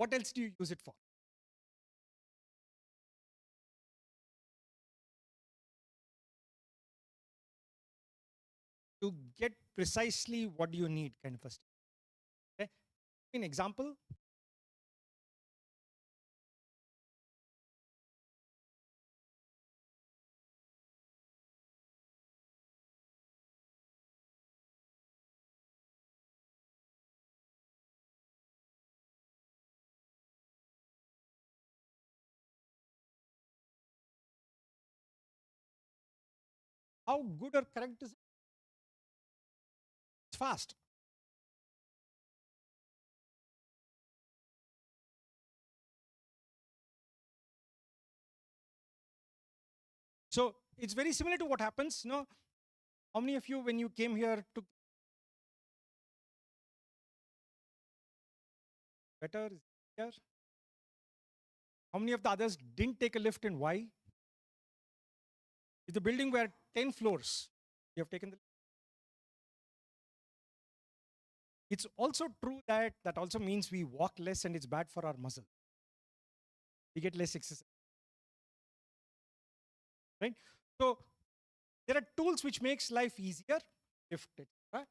What else do you use it for? To get precisely what you need, kind of a stuff. Okay? An example, how good or correct is it? It's fast. So it's very similar to what happens. How many of you, when you came here, took better? Here? How many of the others didn't take a lift and why? If the building were 10 floors, you have taken the lift. It's also true that that also means we walk less and it's bad for our muscle. We get less exercise, right? So there are tools which makes life easier, lift, etc.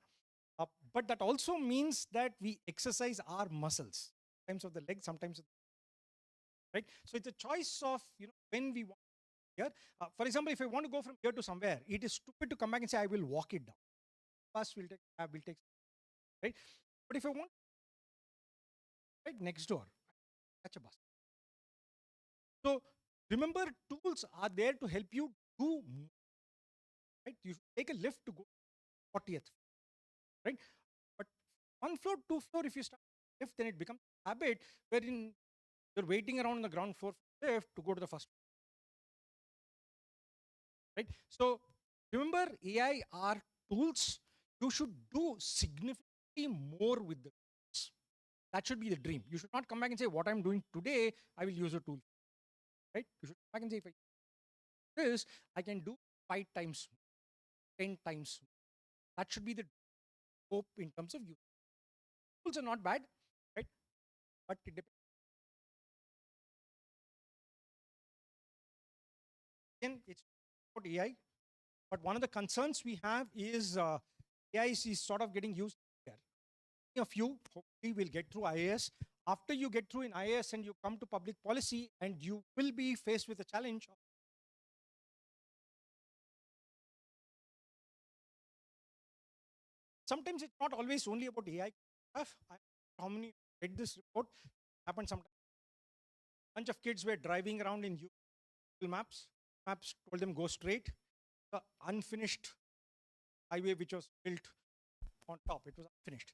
But that also means that we exercise our muscles, sometimes of the leg, sometimes of right. So it's a choice of when we want here. For example, if I want to go from here to somewhere, it is stupid to come back and say I will walk it down. Bus will take cab, will take right. But if I want right next door, catch a bus. So remember, tools are there to help you do more, right. You take a lift to go 40th, right. But one floor, two floor, if you start lift, then it becomes a habit wherein you're waiting around on the ground floor lift to go to the first, right? So remember, AI are tools. You should do significantly more with the tools. That should be the dream. You should not come back and say, what I'm doing today, I will use a tool, right? You should come back and say, if I do this, I can do 5 times, 10 times. That should be the hope in terms of use. Tools are not bad, right? But it depends. Again, it's about AI. But one of the concerns we have is AI is sort of getting used here. Many of you hopefully will get through IAS. After you get through in IAS and you come to public policy, and you will be faced with a challenge. Sometimes it's not always only about AI stuff. How many read this report? Happened sometimes. Bunch of kids were driving around in Google Maps. Maps told them go straight. The unfinished highway which was built on top, it was unfinished.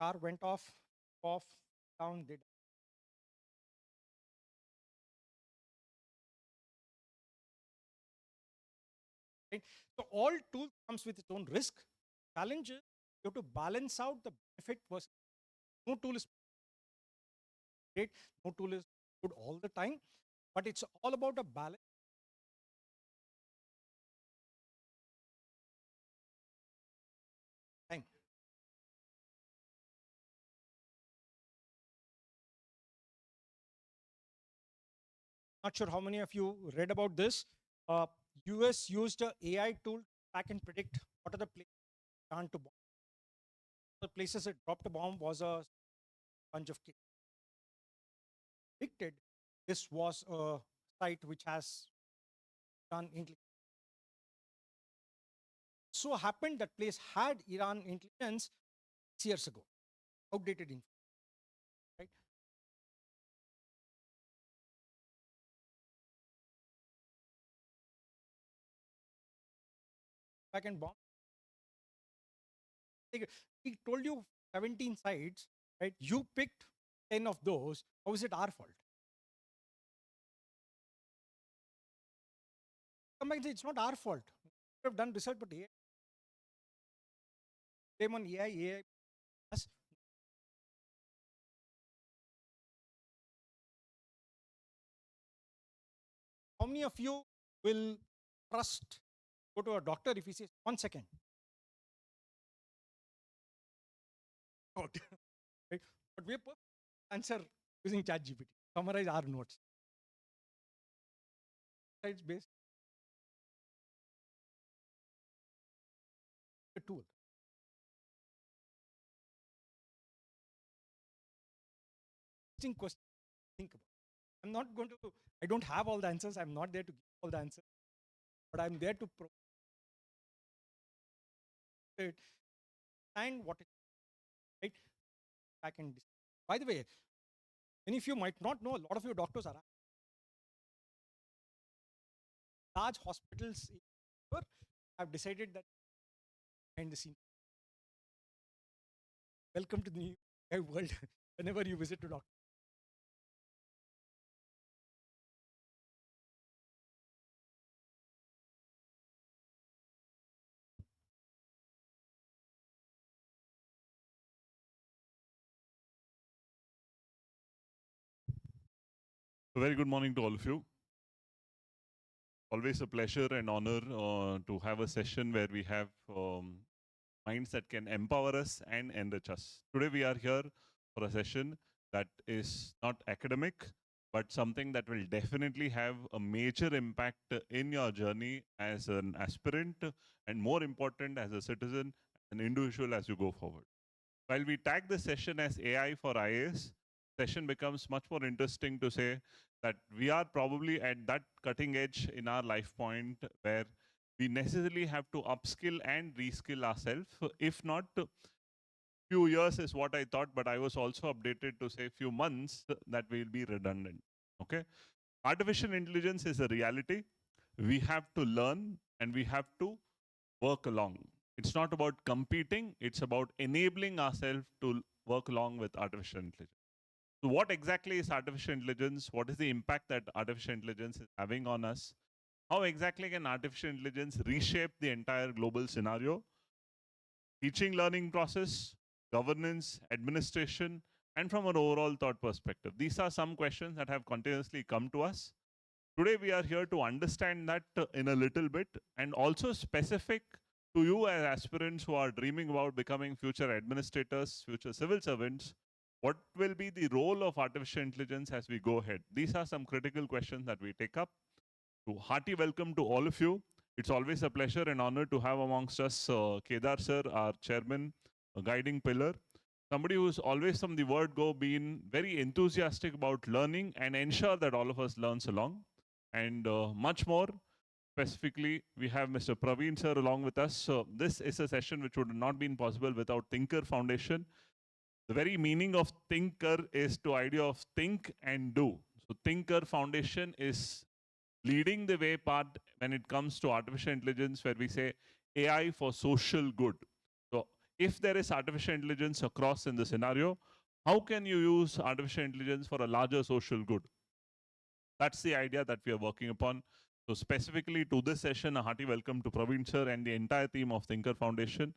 Car went off, down, they died. So all tools comes with its own risk. Challenge is you have to balance out the benefit versus no tool is great, no tool is good all the time, but it's all about a balance. Time. Not sure how many of you read about this. Uh, US used a AI tool to track and predict what are the places to bomb. The places it dropped a bomb was a bunch of kids. Predicted this was a site which has done intelligence. So happened that place had Iran intelligence 6 years ago, outdated info, right? Back and bomb. He told you 17 sites, right? You picked 10 of those. How is it our fault? Come back and say it's not our fault. We have done research, but AI, blame on AI, us. How many of you will trust, go to a doctor if he says, 1 second? Out. Right? But we have answer using ChatGPT. Summarize our notes. It's based a tool. Interesting question. Think about. I'm not going to. I don't have all the answers. I'm not there to give all the answers, but I'm there to provide and what it right. I can. By the way, many of you might not know. A lot of your doctors are large hospitals have decided that behind the scene. Welcome to the new world. Whenever you visit a doctor. A very good morning to all of you. Always a pleasure and honor to have a session where we have minds that can empower us and enrich us. Today we are here for a session that is not academic, but something that will definitely have a major impact in your journey as an aspirant and more important as a citizen, an individual as you go forward. While we tag the session as AI for IAS, session becomes much more interesting to say that we are probably at that cutting edge in our life point where we necessarily have to upskill and reskill ourselves. If not, few years is what I thought, but I was also updated to say few months that will be redundant. Okay, artificial intelligence is a reality. We have to learn and we have to work along. It's not about competing, it's about enabling ourselves to work along with artificial intelligence. So, what exactly is artificial intelligence? What is the impact that artificial intelligence is having on us? How exactly can artificial intelligence reshape the entire global scenario? Teaching learning process, governance, administration, and from an overall thought perspective. These are some questions that have continuously come to us. Today, we are here to understand that in a little bit and also specific to you as aspirants who are dreaming about becoming future administrators, future civil servants. What will be the role of artificial intelligence as we go ahead? These are some critical questions that we take up. So, hearty welcome to all of you. It's always a pleasure and honor to have amongst us Kedar sir, our chairman, a guiding pillar. Somebody who's always from the word go been very enthusiastic about learning and ensure that all of us learns along. And much more specifically, we have Mr. Praveen sir along with us. So this is a session which would not been possible without Thinker Foundation. The very meaning of Thinker is to idea of think and do. So Thinker Foundation is leading the way part when it comes to artificial intelligence, where we say AI for social good. So if there is artificial intelligence across in the scenario, how can you use artificial intelligence for a larger social good? That's the idea that we are working upon. So specifically to this session, a hearty welcome to Praveen sir and the entire team of Thinker Foundation.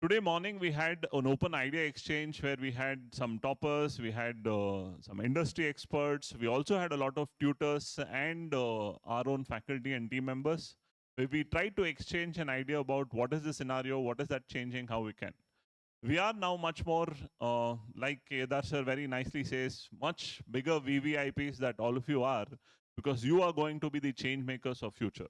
Today morning, we had an open idea exchange where we had some toppers, we had some industry experts, we also had a lot of tutors and our own faculty and team members, where we tried to exchange an idea about what is the scenario, what is that changing, how we can. We are now much more, like Kedar sir very nicely says, much bigger VVIPs that all of you are, because you are going to be the change makers of future.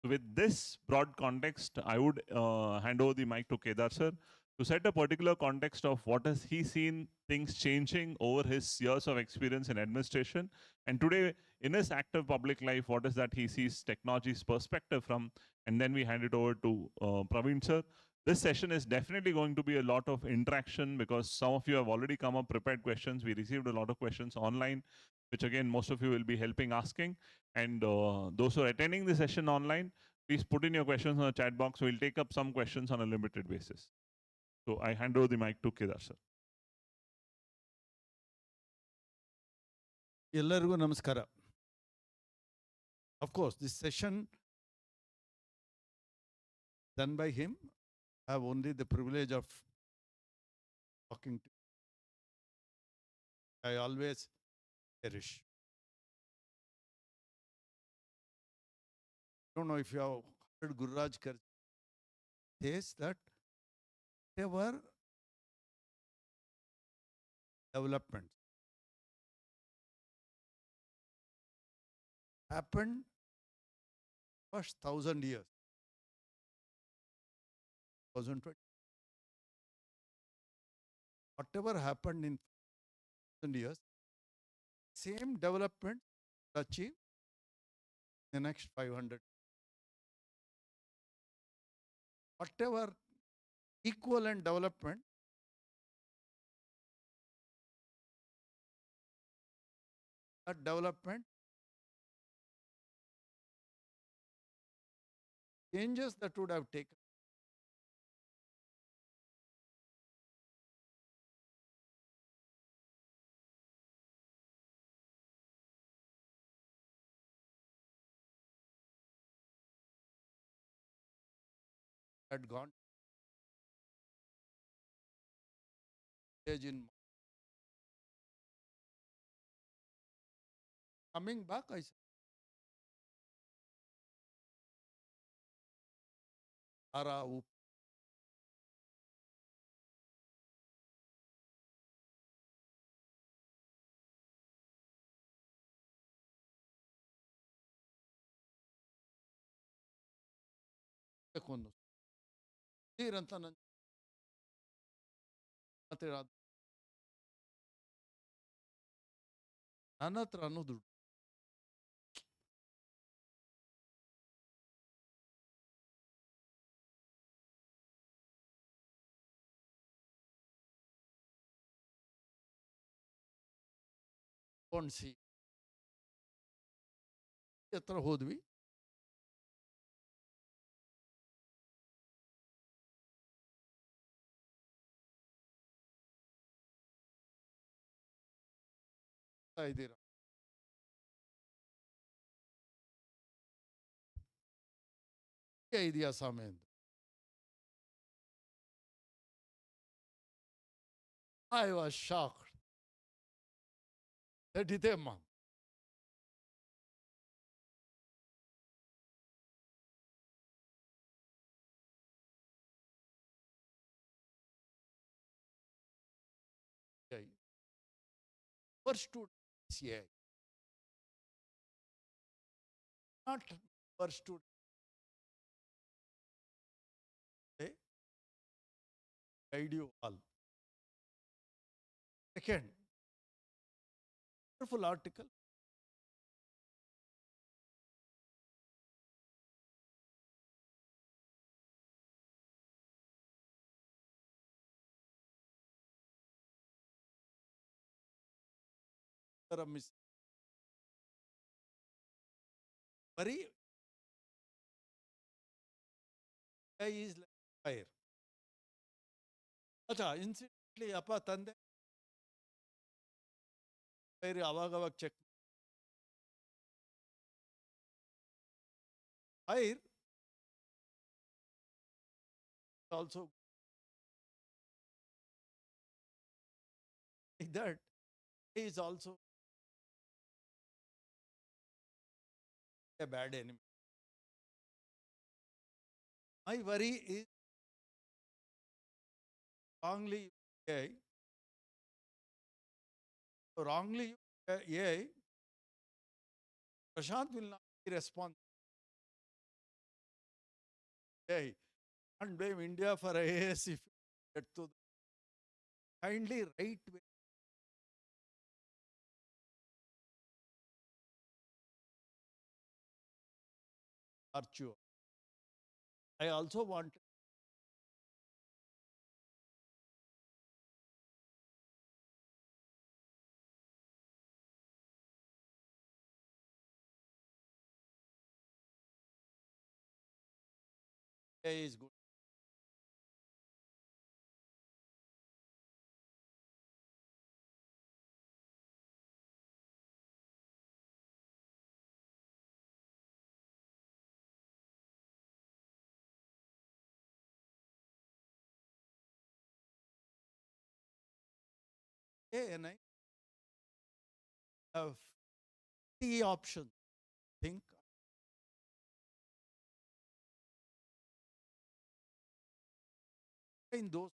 With this broad context, I would hand over the mic to Kedar sir to set a particular context of what has he seen things changing over his years of experience in administration. And today, in his active public life, what is that he sees technology's perspective from? And then we hand it over to Praveen sir. This session is definitely going to be a lot of interaction because some of you have already come up prepared questions. We received a lot of questions online, which again, most of you will be helping asking. And those who are attending the session online, please put in your questions on the chat box. We'll take up some questions on a limited basis. So I hand over the mic to Kedar sir. ಎಲ್ಲರಿಗೂ ನಮಸ್ಕಾರ. Of course, this session done by him, I have only the privilege of talking to. I always cherish. I don't know if you have heard Gururaj Kar says that whatever development happened first 1,000 years, 2020. Whatever happened in 1,000 years, same development achieved in the next 500. Whatever equivalent development, that development changes that would have taken had gone stage in coming back. I said, Ara ಉಪ್ಪೆಕೊಂಡು ನೀರಂತ ನನ್ನ ಹತ್ರ ಅನ್ನೋದು ಕೊಂಡ್ಸಿ ಹತ್ರ ಹೋದ್ವಿ. ಇದ್ದೀರಾ ಇದೆಯಾ ಸ್ವಾಮಿ ಅಂತ. I was shocked. ಇದೆಯಮ್ಮ. First student, yeah. Not first student. Guide you all. Second, wonderful article. Miss Bari is like fire. ಅಚ್ಚಾ incidentally ಅಪ್ಪ ತಂದೆ ಫೈರ್ ಅವಾಗ check fire also that is also a bad enemy. My worry is wrongly AI. Wrongly AI, Prashant will not be responsible. AI, and blame India for IAS if you get to kindly write with virtue. I also want AI is good. And I have the option. Think in those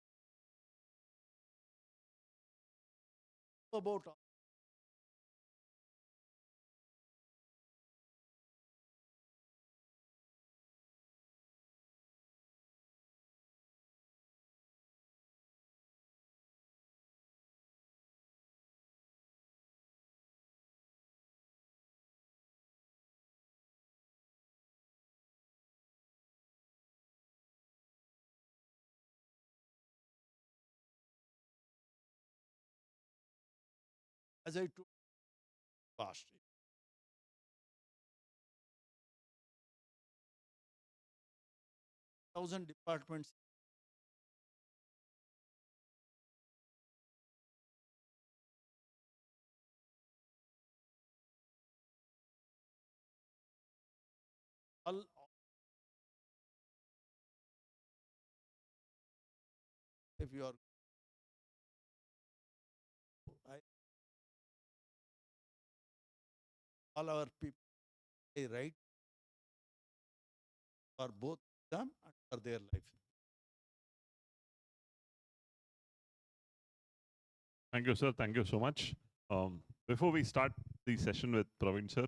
about as I told last, thousand departments, all if you are, I, all our people, they write for both them and for their life. Thank you, sir. Thank you so much. Before we start the session with Praveen sir,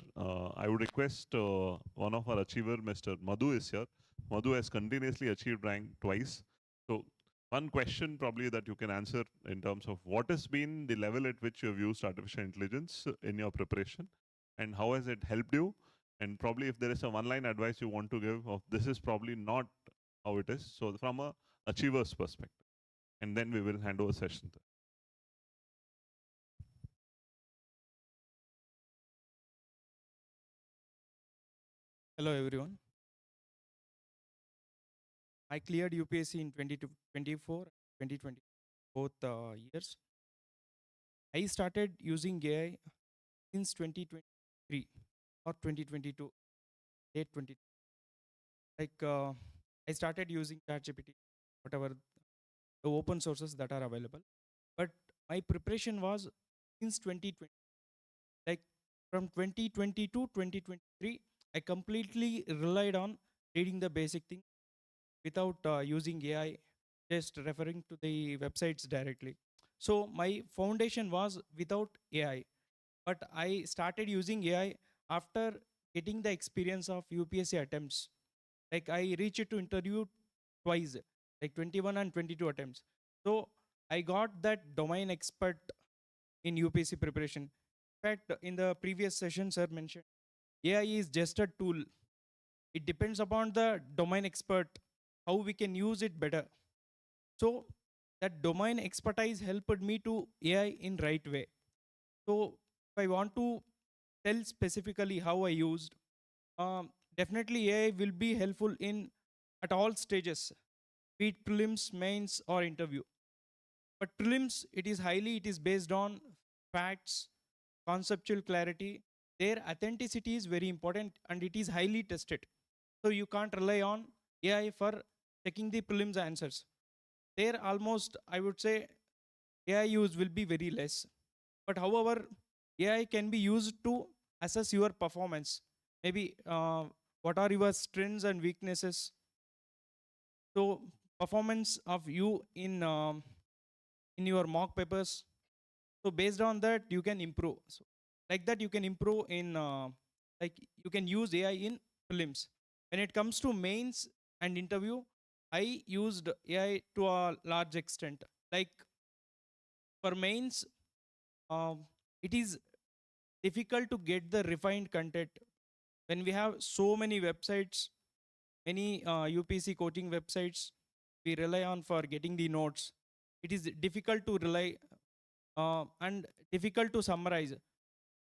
I would request one of our achiever, Mr. Madhu is here. Madhu has continuously achieved rank twice. So one question probably that you can answer in terms of what has been the level at which you have used artificial intelligence in your preparation and how has it helped you? And probably if there is a one-line advice you want to give of this is probably not how it is. So from a achiever's perspective. And then we will hand over session. Hello everyone. I cleared UPSC in 2024, 2020, both years. I started using AI since 2023 or 2022, late 20. Like I started using ChatGPT, whatever the open sources that are available. But my preparation was since 2020. Like from 2020 to 2023, I completely relied on reading the basic thing without using AI, just referring to the websites directly. So my foundation was without AI, but I started using AI after getting the experience of UPSC attempts. Like I reached to interview twice, like 21 and 22 attempts. So I got that domain expert in UPSC preparation. In fact, in the previous session, sir mentioned AI is just a tool. It depends upon the domain expert how we can use it better. So that domain expertise helped me to AI in right way. So if I want to tell specifically how I used, definitely AI will be helpful in at all stages, be it prelims, mains, or interview. But prelims, it is based on facts, conceptual clarity. Their authenticity is very important and it is highly tested. So you can't rely on AI for checking the prelims answers. There almost, I would say, AI use will be very less. But however, AI can be used to assess your performance. Maybe what are your strengths and weaknesses. So performance of you in your mock papers. So based on that, you can improve. So like that, you can improve in like you can use AI in prelims. When it comes to mains and interview, I used AI to a large extent. Like for mains, it is difficult to get the refined content when we have so many websites, many UPC coaching websites we rely on for getting the notes. It is difficult to rely and difficult to summarize.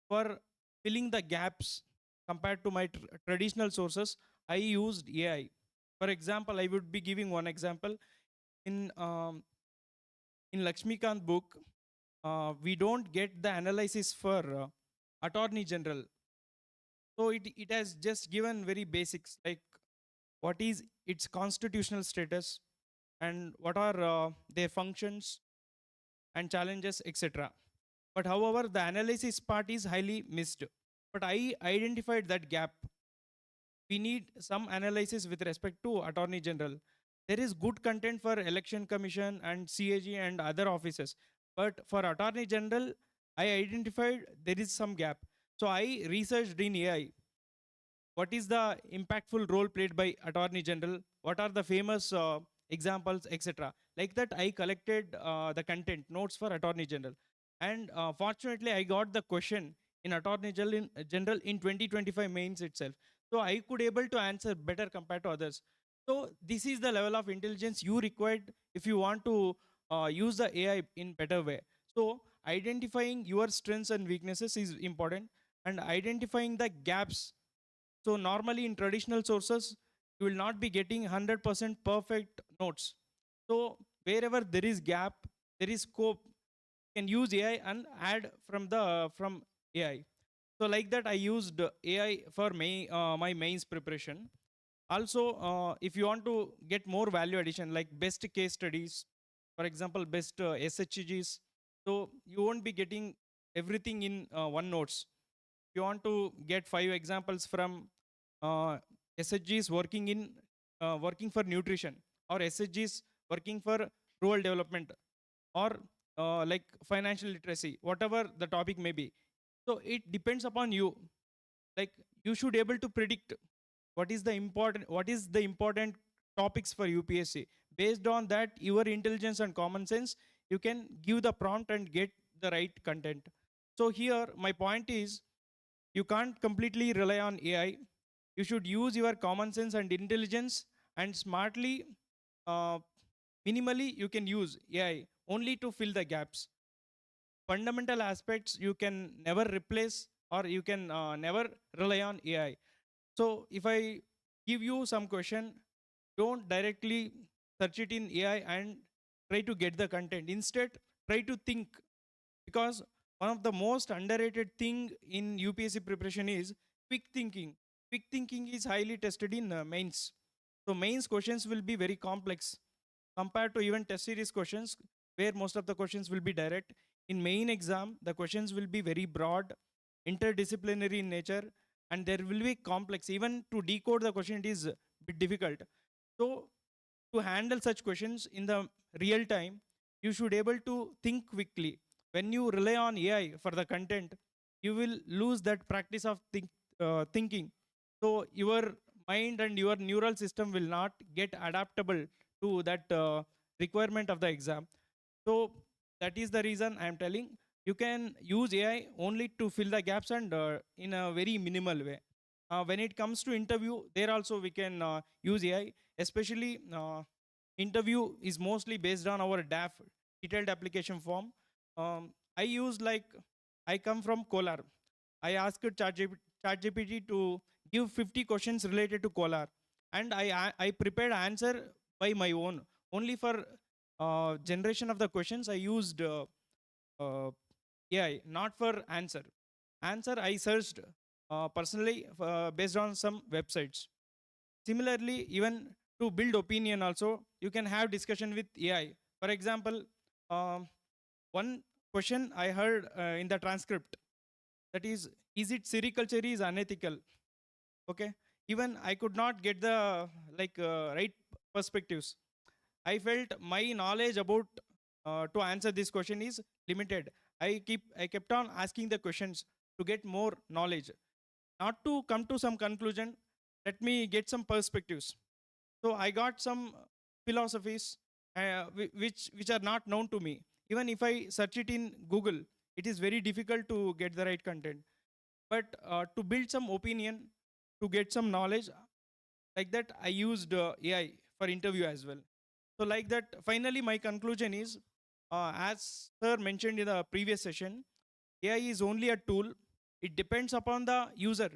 For filling the gaps compared to my traditional sources, I used AI. For example, I would be giving one example. In Lakshmikant book, we don't get the analysis for Attorney General. So it has just given very basics like what is its constitutional status and what are their functions and challenges, etc. But however, the analysis part is highly missed. But I identified that gap. We need some analysis with respect to Attorney General. There is good content for Election Commission and CAG and other offices. But for Attorney General, I identified there is some gap. So I researched in AI what is the impactful role played by Attorney General, what are the famous examples, etc. Like that, I collected the content notes for Attorney General. And fortunately, I got the question in Attorney General in 2025 mains itself. So I could able to answer better compared to others. So this is the level of intelligence you required if you want to use the AI in better way. So identifying your strengths and weaknesses is important, and identifying the gaps. So normally in traditional sources, you will not be getting 100% perfect notes. So wherever there is gap, there is scope. You can use AI and add from AI. So like that, I used AI for my mains preparation. Also, if you want to get more value addition, like best case studies, for example, best SHGs, so you won't be getting everything in one notes. You want to get 5 examples from uh, SHGs working for nutrition, or SHGs working for rural development, or like financial literacy, whatever the topic may be. So it depends upon you. Like, you should able to predict what is the important topics for UPSC. Based on that, your intelligence and common sense, you can give the prompt and get the right content. So here my point is, you can't completely rely on AI. You should use your common sense and intelligence, and smartly, uh, minimally, you can use AI only to fill the gaps. Fundamental aspects you can never replace, or you can never rely on AI. So if I give you some question, don't directly search it in AI and try to get the content. Instead, try to think, because one of the most underrated thing in UPSC preparation is quick thinking. Quick thinking is highly tested in mains. So mains questions will be very complex compared to even test series questions, where most of the questions will be direct. In main exam, the questions will be very broad, interdisciplinary in nature, and there will be complex. Even to decode the question, it is a bit difficult. So to handle such questions in the real time, you should able to think quickly. When you rely on AI for the content, you will lose that practice of thinking. So your mind and your neural system will not get adaptable to that requirement of the exam. So that is the reason I am telling, you can use AI only to fill the gaps, and in a very minimal way. When it comes to interview, there also we can use AI, especially interview is mostly based on our DAF, detailed application form. I use, like, I come from Kolar. I asked ChatGPT to give 50 questions related to Kolar, and I prepared answer by my own. Only for generation of the questions, I used AI, not for answer. Answer I searched personally based on some websites. Similarly, even to build opinion also, you can have discussion with AI. For example, um, one question I heard in the transcript, that is it sericulture is unethical? Okay, even I could not get the right perspectives. I felt my knowledge about to answer this question is limited. I kept on asking the questions to get more knowledge, not to come to some conclusion. Let me get some perspectives. So I got some philosophies which are not known to me. Even if I search it in Google, it is very difficult to get the right content. But to build some opinion, to get some knowledge, like that, I used AI for interview as well. So like that, finally my conclusion is, as sir mentioned in the previous session, AI is only a tool. It depends upon the user,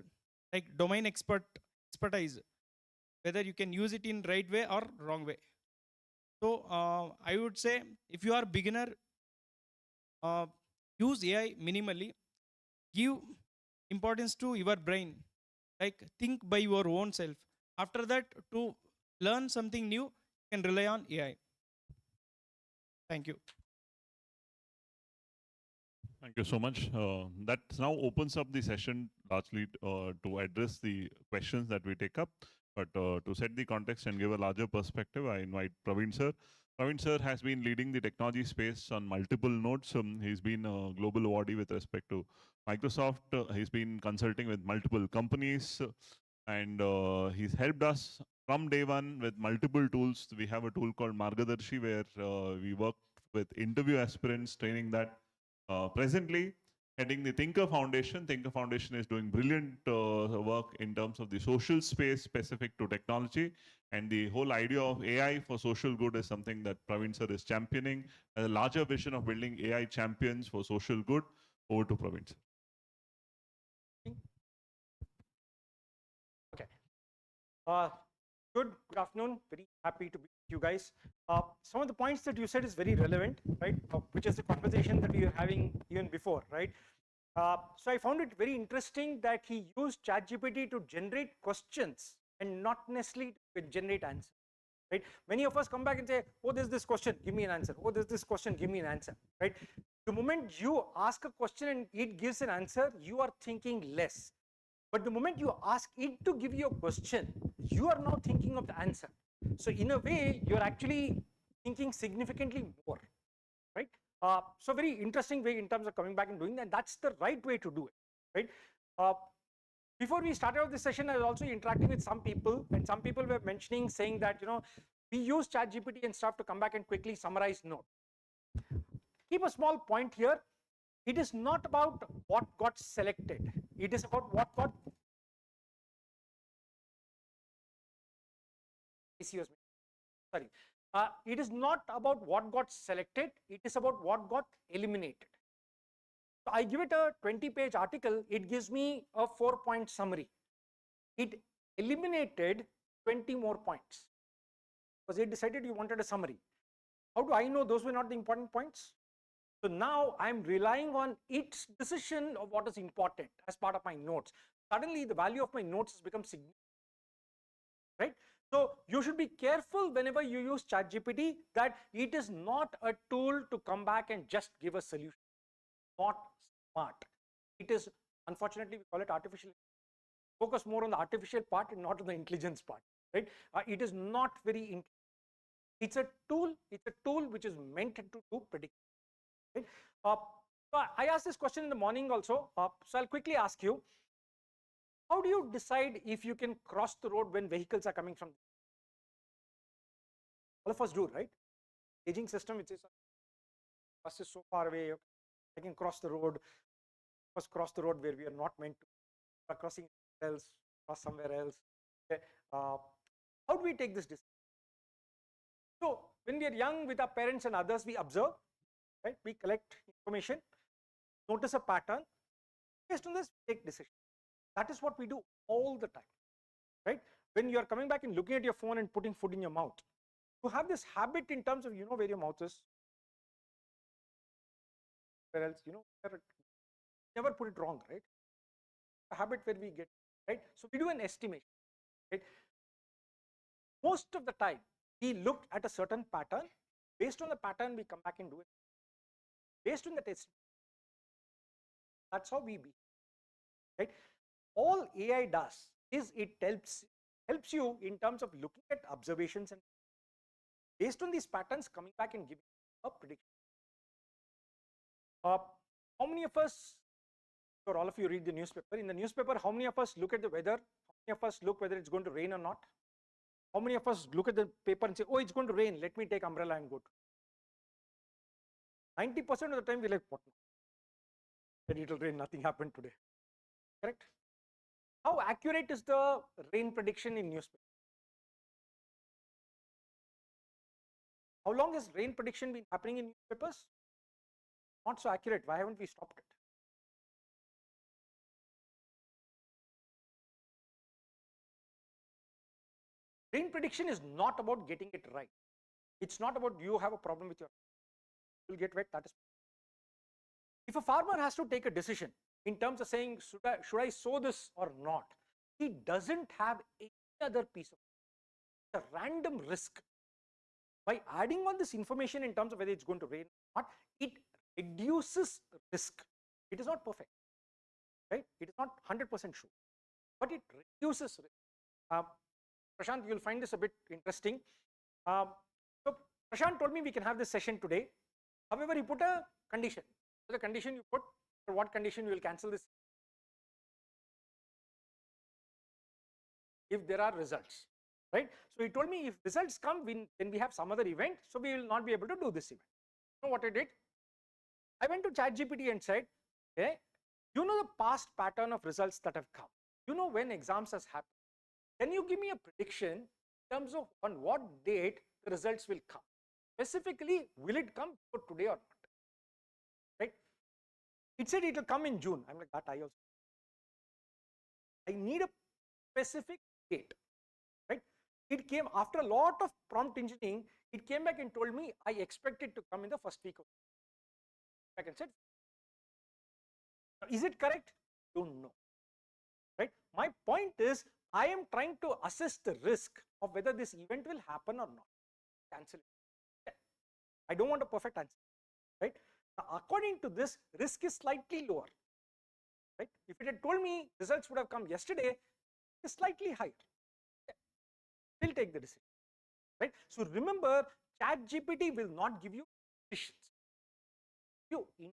like domain expertise, whether you can use it in right way or wrong way. So I would say, if you are beginner, uh, use AI minimally. Give importance to your brain, like think by your own self. After that, to learn something new, you can rely on AI. Thank you. Thank you so much. That now opens up the session largely to address the questions that we take up. But to set the context and give a larger perspective, I invite Praveen sir. Praveen sir has been leading the technology space on multiple nodes. He's been a global awardee with respect to Microsoft. He's been consulting with multiple companies, and he's helped us from day one with multiple tools. We have a tool called Margadarshi where we work with interview aspirants, training that. Presently, heading the Thinker Foundation. Thinker Foundation is doing brilliant work in terms of the social space specific to technology. And the whole idea of AI for social good is something that Praveen sir is championing. A larger vision of building AI champions for social good. Over to Praveen sir. Okay. Good afternoon. Very happy to be with you guys. Some of the points that you said is very relevant, right? Which is the conversation that we were having even before, right? So I found it very interesting that he used ChatGPT to generate questions and not necessarily to generate answers, right? Many of us come back and say, oh, there's this question, give me an answer. Oh, there's this question, give me an answer, right? The moment you ask a question and it gives an answer, you are thinking less. But the moment you ask it to give you a question, you are now thinking of the answer. So in a way, you're actually thinking significantly more, right? So very interesting way in terms of coming back and doing that. That's the right way to do it, right? Before we started out this session, I was also interacting with some people, and some people were mentioning, saying that, you know, we use ChatGPT and stuff to come back and quickly summarize notes. Keep a small point here. It is not about what got selected. It is about what got. Sorry. It is not about what got selected. It is about what got eliminated. So I give it a 20-page article. It gives me a 4-point summary. It eliminated 20 more points because it decided you wanted a summary. How do I know those were not the important points? So now I'm relying on its decision of what is important as part of my notes. Suddenly the value of my notes has become significant, right? So you should be careful whenever you use ChatGPT that it is not a tool to come back and just give a solution. Not smart. It is, unfortunately, we call it artificial. Focus more on the artificial part and not on the intelligence part, right? It is not very. It's a tool. It's a tool which is meant to do prediction. Right? So I asked this question in the morning also. So I'll quickly ask you: how do you decide if you can cross the road when vehicles are coming from? All of us do, right? Aging system, which is bus is so far away, I can cross the road. First, cross the road where we are not meant to. Are crossing else, cross somewhere else. Okay. How do we take this decision? So when we are young, with our parents and others, we observe, right? We collect information, notice a pattern. Based on this, we take decision. That is what we do all the time, right? When you are coming back and looking at your phone and putting food in your mouth, you have this habit in terms of, you know where your mouth is, where else, you know, never put it wrong, right? A habit where we get, right? So we do an estimation, right? Most of the time, we look at a certain pattern. Based on the pattern, we come back and do it. Based on the test, that's how we be, right? All AI does is it helps you in terms of looking at observations and based on these patterns coming back and giving a prediction. How many of us, or all of you read the newspaper? In the newspaper, how many of us look at the weather? How many of us look whether it's going to rain or not? How many of us look at the paper and say, oh, it's going to rain, let me take umbrella and go to? 90% of the time we're like, what? It will rain, nothing happened today. Correct? How accurate is the rain prediction in newspaper? How long has rain prediction been happening in newspapers? Not so accurate. Why haven't we stopped it? Rain prediction is not about getting it right. It's not about you have a problem with your, you'll get wet, that is. If a farmer has to take a decision in terms of saying, should I sow this or not, he doesn't have any other piece of a random risk. By adding on this information in terms of whether it's going to rain or not, it reduces risk. It is not perfect, right? It is not 100% sure, but it reduces risk. Prashant, you'll find this a bit interesting. So Prashant told me we can have this session today. However, he put a condition. So the condition you put, for what condition you will cancel this? If there are results, right? So he told me if results come, then we have some other event, so we will not be able to do this event. You know what I did? I went to ChatGPT and said, Okay, you know the past pattern of results that have come. You know when exams has happened. Can you give me a prediction in terms of on what date the results will come? Specifically, will it come for today or not? Right? It said it will come in June. I'm like that. I need a specific date. Right? It came after a lot of prompt engineering. It came back and told me I expect it to come in the first week of. Like I said, is it correct? Don't know. Right? My point is, I am trying to assess the risk of whether this event will happen or not. Cancel it. I don't want a perfect answer. Right? Now, according to this, risk is slightly lower. Right? If it had told me results would have come yesterday, it's slightly higher. Still take the decision. Right? So remember, ChatGPT will not give you decisions. It's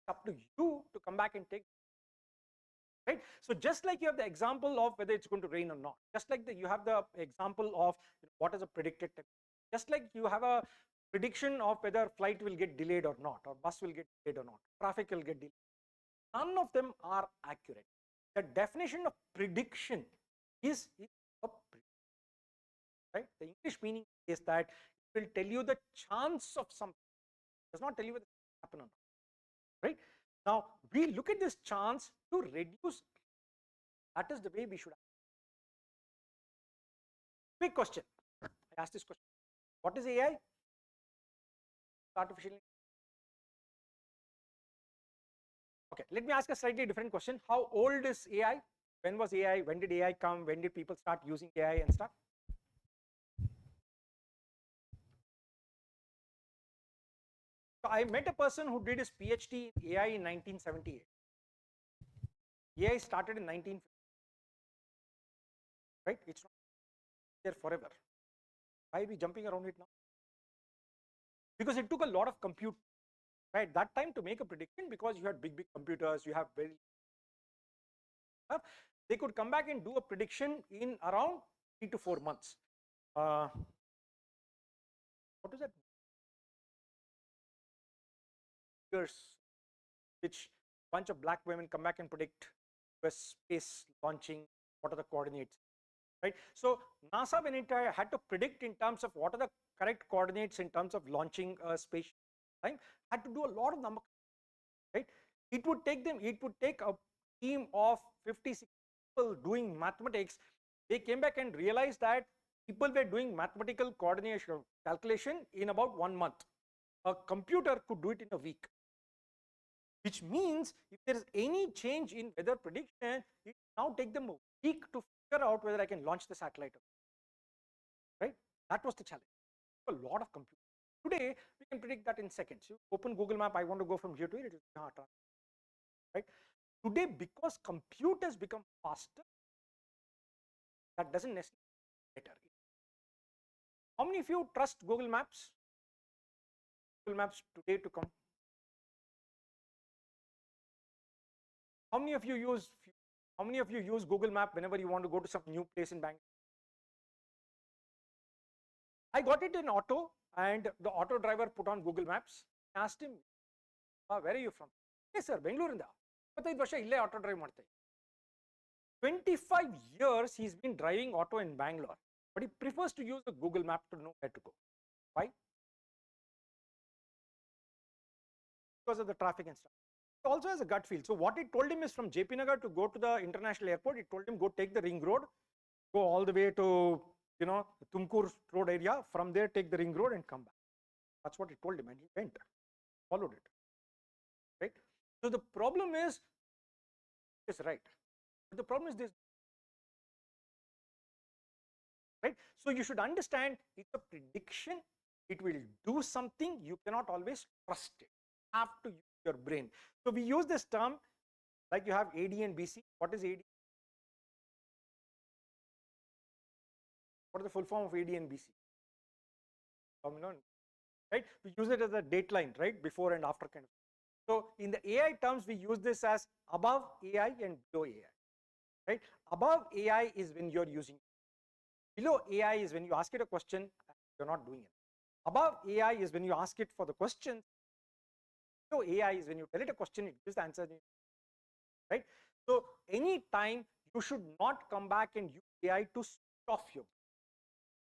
up to you to come back and take. Right? So just like you have the example of whether it's going to rain or not, just like you have the example of what is a predicted temperature, just like you have a prediction of whether flight will get delayed or not, or bus will get delayed or not, traffic will get delayed. None of them are accurate. The definition of prediction is a prediction. Right? The English meaning is that it will tell you the chance of something. It does not tell you whether it will happen or not. Right? Now, we look at this chance to reduce. That is the way we should ask. Quick question. I asked this question. What is AI? Artificial. Okay, let me ask a slightly different question. How old is AI? When was AI? When did AI come? When did people start using AI and stuff? So I met a person who did his PhD in AI in 1978. AI started in 1950. Right? It's not there forever. Why are we jumping around it now? Because it took a lot of compute, right? That time to make a prediction, because you had big computers, you have very. They could come back and do a prediction in around 3 to 4 months. What is that? Years, which bunch of black women come back and predict US space launching. What are the coordinates? Right. So NASA, when it had to predict in terms of what are the correct coordinates in terms of launching a space, time, had to do a lot of number. Right. It would take a team of 56 people doing mathematics. They came back and realized that people were doing mathematical coordination calculation in about 1 month. A computer could do it in a week. Which means if there is any change in weather prediction, it now take them a week to figure out whether I can launch the satellite. Right? That was the challenge. A lot of computing. Today, we can predict that in seconds. You open Google Map, I want to go from here to here, it will be right? Today, because compute has become faster, that doesn't necessarily better. How many of you trust Google Maps? Google Maps today to come. How many of you use Google Map whenever you want to go to some new place in Bangalore? I got it in auto, and the auto driver put on Google Maps. I asked him, where are you from? Yes sir, Bangalore. 25 ವರ್ಷ ಇಲ್ಲೇ auto drive ಮಾಡ್ತಾ. 25 years he's been driving auto in Bangalore, but he prefers to use the Google Map to know where to go. Why? Because of the traffic and stuff. He also has a gut feel. So what it told him is, from JP Nagar to go to the international airport, it told him go take the ring road, go all the way to Tumkur road area, from there take the ring road and come back. That's what it told him, and he went, followed it. Right? So the problem is, it's right. But the problem is this. Right? So you should understand, it's a prediction. It will do something. You cannot always trust it. You have to use your brain. So we use this term, like you have AD and BC. What is AD? What is the full form of AD and BC? Right? We use it as a dateline, right? Before and after kind of. So in the AI terms, we use this as above AI and below AI. Right? Above AI is when you're using. Below AI is when you ask it a question, you're not doing it. Above AI is when you ask it for the question, So AI is when you tell it a question, it gives the answer, right? So anytime you should not come back and use AI to stop you,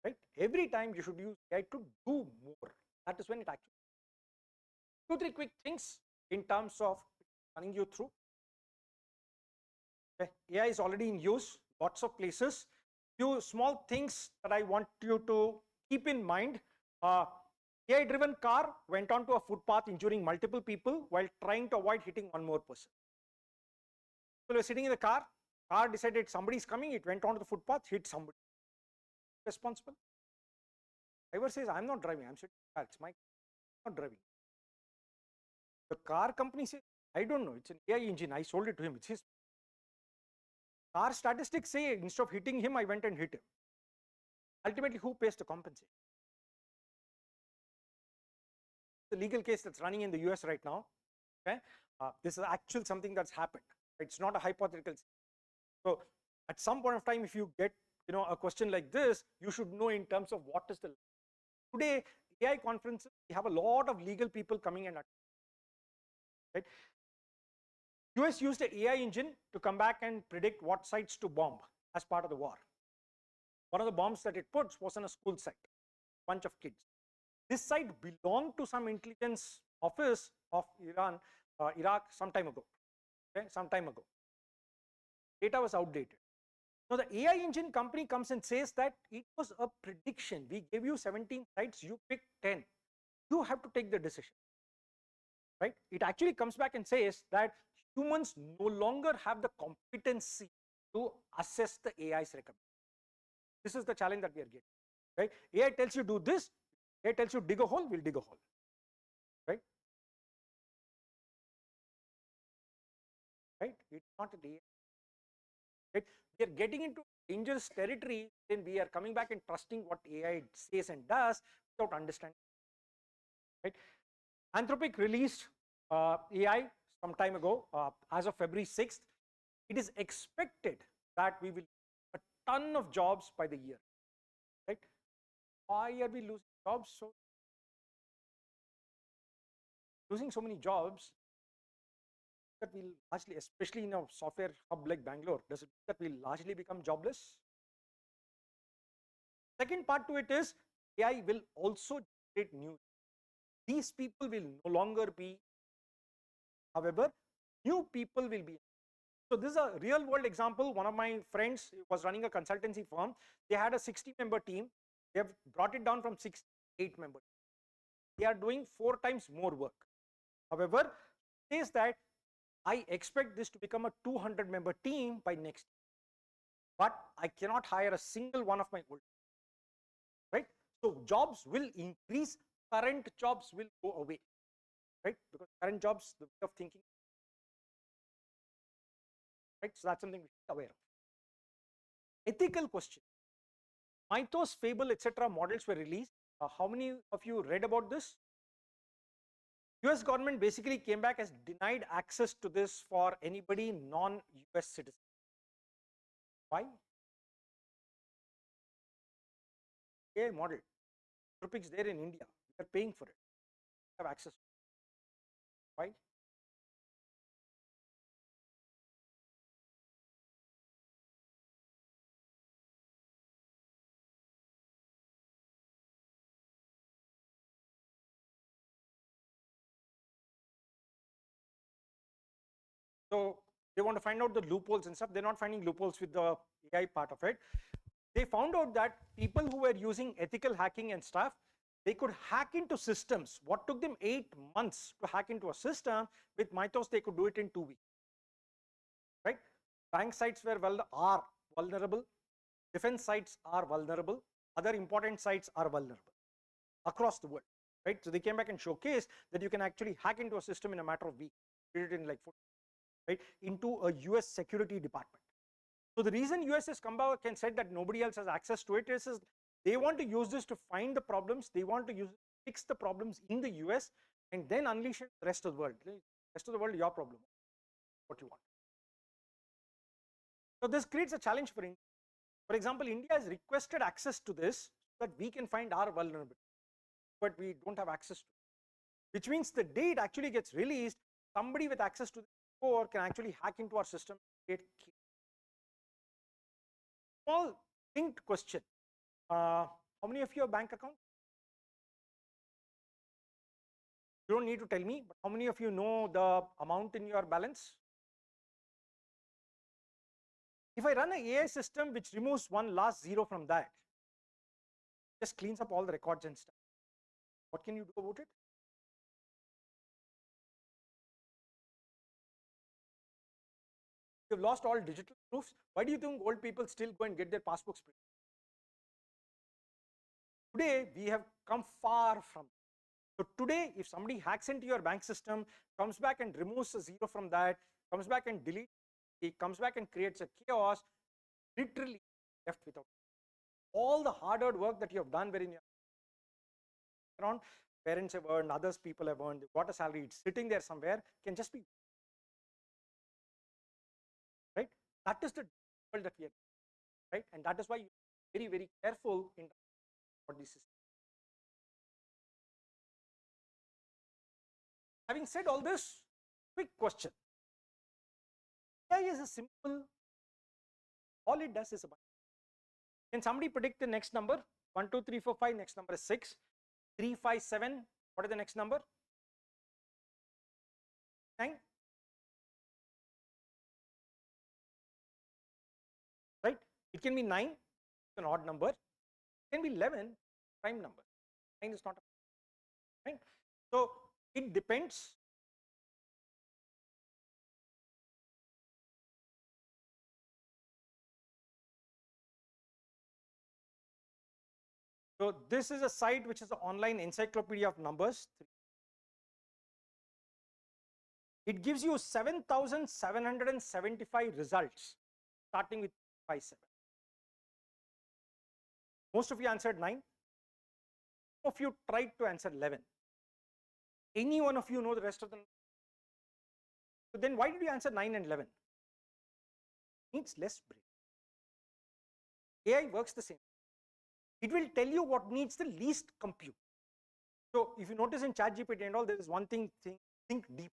right? Every time you should use AI to do more. That is when it actually. 2-3 quick things in terms of running you through. Okay. AI is already in use, lots of places. Few small things that I want you to keep in mind. AI-driven car went onto a footpath injuring multiple people while trying to avoid hitting one more person. People were sitting in the car decided somebody is coming, it went onto the footpath, hit somebody. Responsible? Driver says, I'm not driving, I'm sitting in the car, it's my car, I'm not driving. The car company says, I don't know, it's an AI engine, I sold it to him, it's his. Car statistics say instead of hitting him, I went and hit him. Ultimately, who pays to compensate? The legal case that's running in the US right now. Okay, this is actual something that's happened. It's not a hypothetical. So at some point of time, if you get a question like this, you should know in terms of what is the. Today AI conferences, we have a lot of legal people coming and right. US used an AI engine to come back and predict what sites to bomb as part of the war. One of the bombs that it puts was on a school site, bunch of kids. This site belonged to some intelligence office of Iraq some time ago. Okay, some time ago. Data was outdated. Now the AI engine company comes and says that it was a prediction. We gave you 17 sites, you picked 10. You have to take the decision. Right? It actually comes back and says that humans no longer have the competency to assess the AI's recommendation. This is the challenge that we are getting. Right? AI tells you do this, AI tells you dig a hole, we'll dig a hole. Right? Right? It's not an AI. Right? We are getting into dangerous territory, then we are coming back and trusting what AI says and does without understanding. Right? Anthropic released AI some time ago, as of February 6th. It is expected that we will lose a ton of jobs by the year. Right? Why are we losing jobs? So losing so many jobs that we'll largely, especially in a software hub like Bangalore, does it mean that we'll largely become jobless? Second part to it is AI will also generate news. These people will no longer be, however, new people will be. So this is a real world example. One of my friends was running a consultancy firm. They had a 60-member team. They have brought it down from 6 to 8 members. They are doing 4 times more work. However, says that I expect this to become a 200-member team by next year. But I cannot hire a single one of my old. Right? So jobs will increase, current jobs will go away. Right? Because current jobs, the way of thinking. Right? So that's something we should be aware of. Ethical question. Mythos, fable, etc. models were released. How many of you read about this? US government basically came back as denied access to this for anybody non-US citizen. Why? AI model. Tropics there in India. We are paying for it. We have access. Why? So they want to find out the loopholes and stuff. They're not finding loopholes with the AI part of it. They found out that people who were using ethical hacking and stuff, they could hack into systems. What took them 8 months to hack into a system, with Mythos they could do it in 2 weeks. Right? Bank sites are vulnerable. Defense sites are vulnerable. Other important sites are vulnerable across the world. Right? So they came back and showcased that you can actually hack into a system in a matter of weeks. Did it in like 4, right, into a US security department. So the reason US has come back and said that nobody else has access to it is they want to use this to find the problems. They want to fix the problems in the US and then unleash it to the rest of the world. The rest of the world, your problem. What you want. So this creates a challenge for India. For example, India has requested access to this so that we can find our vulnerability, but we don't have access to it. which means the day it actually gets released, somebody with access to the core can actually hack into our system. Small linked question. How many of you have bank accounts? You don't need to tell me, but how many of you know the amount in your balance? If I run an AI system which removes one last zero from that, just cleans up all the records and stuff, what can you do about it? You've lost all digital proofs. Why do you think old people still go and get their passbooks printed? Today, we have come far from. So today, if somebody hacks into your bank system, comes back and removes a zero from that, comes back and deletes, it comes back and creates a chaos, literally left without all the hard-earned work that you have done, wherein your around parents have earned, others people have earned, they've got a salary, it's sitting there somewhere, can just be right. That is the world that we are, right, and that is why you are very, very careful in what this is. Having said all this, quick question. AI is a simple, all it does is a bunch. Can somebody predict the next number? 1, 2, 3, 4, 5, next number is 6. 3, 5, 7, what is the next number? 9. Right? It can be 9, it's an odd number. It can be 11, prime number. 9 is not a right. So it depends. So this is a site which is an online encyclopedia of numbers. It gives you 7,775 results, starting with 5, 7. Most of you answered 9. Some of you tried to answer 11. Any one of you know the rest of them? So then why did you answer 9 and 11? Needs less brain. AI works the same. It will tell you what needs the least compute. So if you notice in ChatGPT and all, there is one thing, think deep,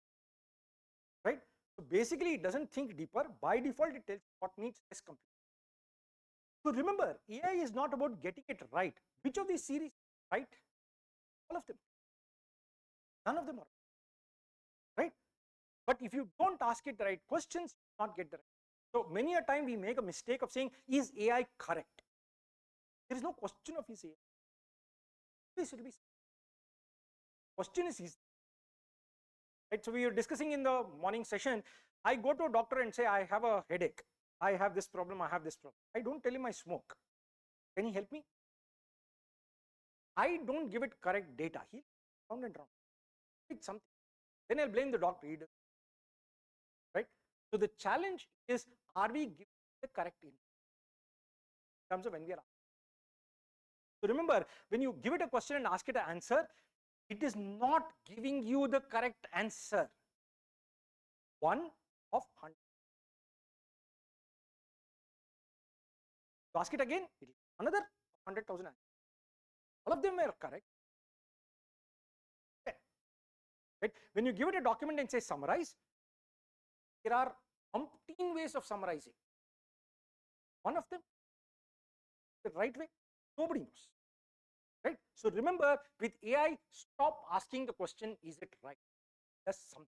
right? So basically it doesn't think deeper. By default, it tells what needs less compute. So remember, AI is not about getting it right. Which of these series right? All of them. None of them are right. But if you don't ask it the right questions, you will not get the right. So many a time we make a mistake of saying, is AI correct? There is no question of is AI. This will be question is easy. Right? So we were discussing in the morning session, I go to a doctor and say, I have a headache. I have this problem, I have this problem. I don't tell him I smoke. Can he help me? I don't give it correct data. He round and round. It's something. Then I'll blame the doctor. Right? So the challenge is, are we giving the correct info in terms of when we are asking? So remember, when you give it a question and ask it an answer, it is not giving you the correct answer. One of 100. You ask it again, it will another 100,000 answers. All of them are correct. Okay. Right? When you give it a document and say summarize, there are umpteen ways of summarizing. One of them, the right way, nobody knows. Right? So remember, with AI, stop asking the question, is it right? That's something.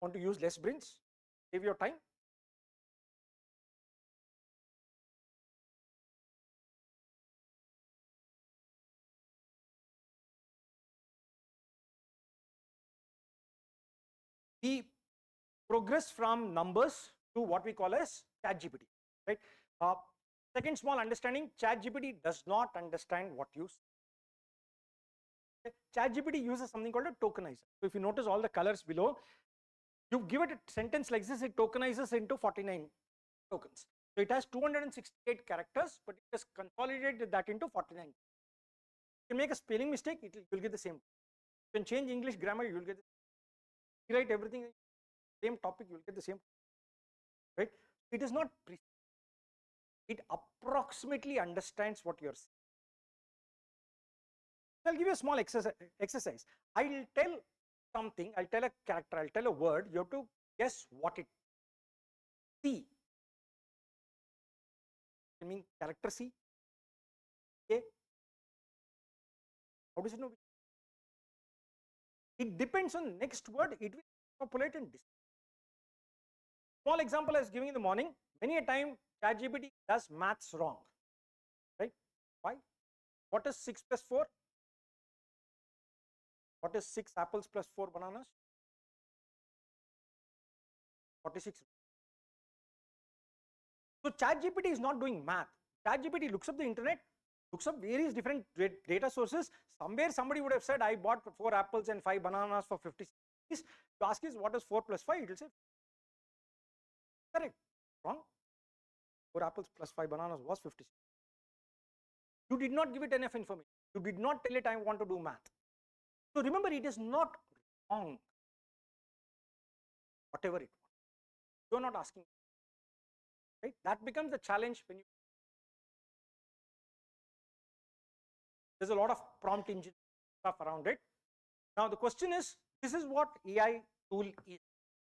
Want to use less brains? Save your time? We progress from numbers to what we call as ChatGPT, right? Second small understanding, ChatGPT does not understand what you say. ChatGPT uses something called a tokenizer. So if you notice all the colors below, you give it a sentence like this, it tokenizes into 49 tokens. So it has 268 characters, but it has consolidated that into 49. You can make a spelling mistake, you'll get the same. You can change English grammar, you'll get the same. You write everything, same topic, you'll get the same. Right? It is not precise. It approximately understands what you're saying. So I'll give you a small exercise. I'll tell something, I'll tell a character, I'll tell a word, you have to guess what it C. I mean character C. A. How does it know? It depends on the next word, it will populate and display. Small example I was giving in the morning, many a time ChatGPT does maths wrong, right? Why? What is 6 plus 4? What is 6 apples plus 4 bananas? 46. So ChatGPT is not doing math. ChatGPT looks up the internet, looks up various different data sources. Somewhere somebody would have said, I bought 4 apples and 5 bananas for 50 rupees. You ask is what is 4 plus 5? It will say correct. Wrong. 4 apples plus 5 bananas was 56. You did not give it enough information. You did not tell it I want to do math. So remember, it is not wrong. Whatever it was. You are not asking. Right? That becomes the challenge when you. There's a lot of prompt engine stuff around it. Now the question is, this is what AI tool is,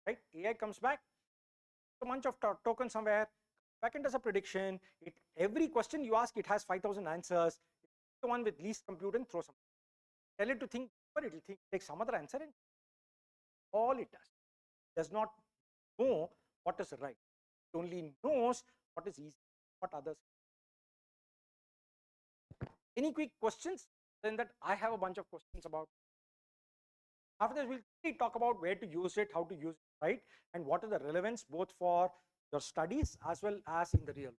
right? AI comes back, a bunch of tokens somewhere, backend does a prediction. Every question you ask, it has 5,000 answers. The one with least compute and throw some. Tell it to think, but it will think, take some other answer and all it does not know what is right. It only knows what is easy, what others. Any quick questions? Then that I have a bunch of questions about. After this, we'll really talk about where to use it, how to use it, right? And what are the relevance both for your studies as well as in the real world,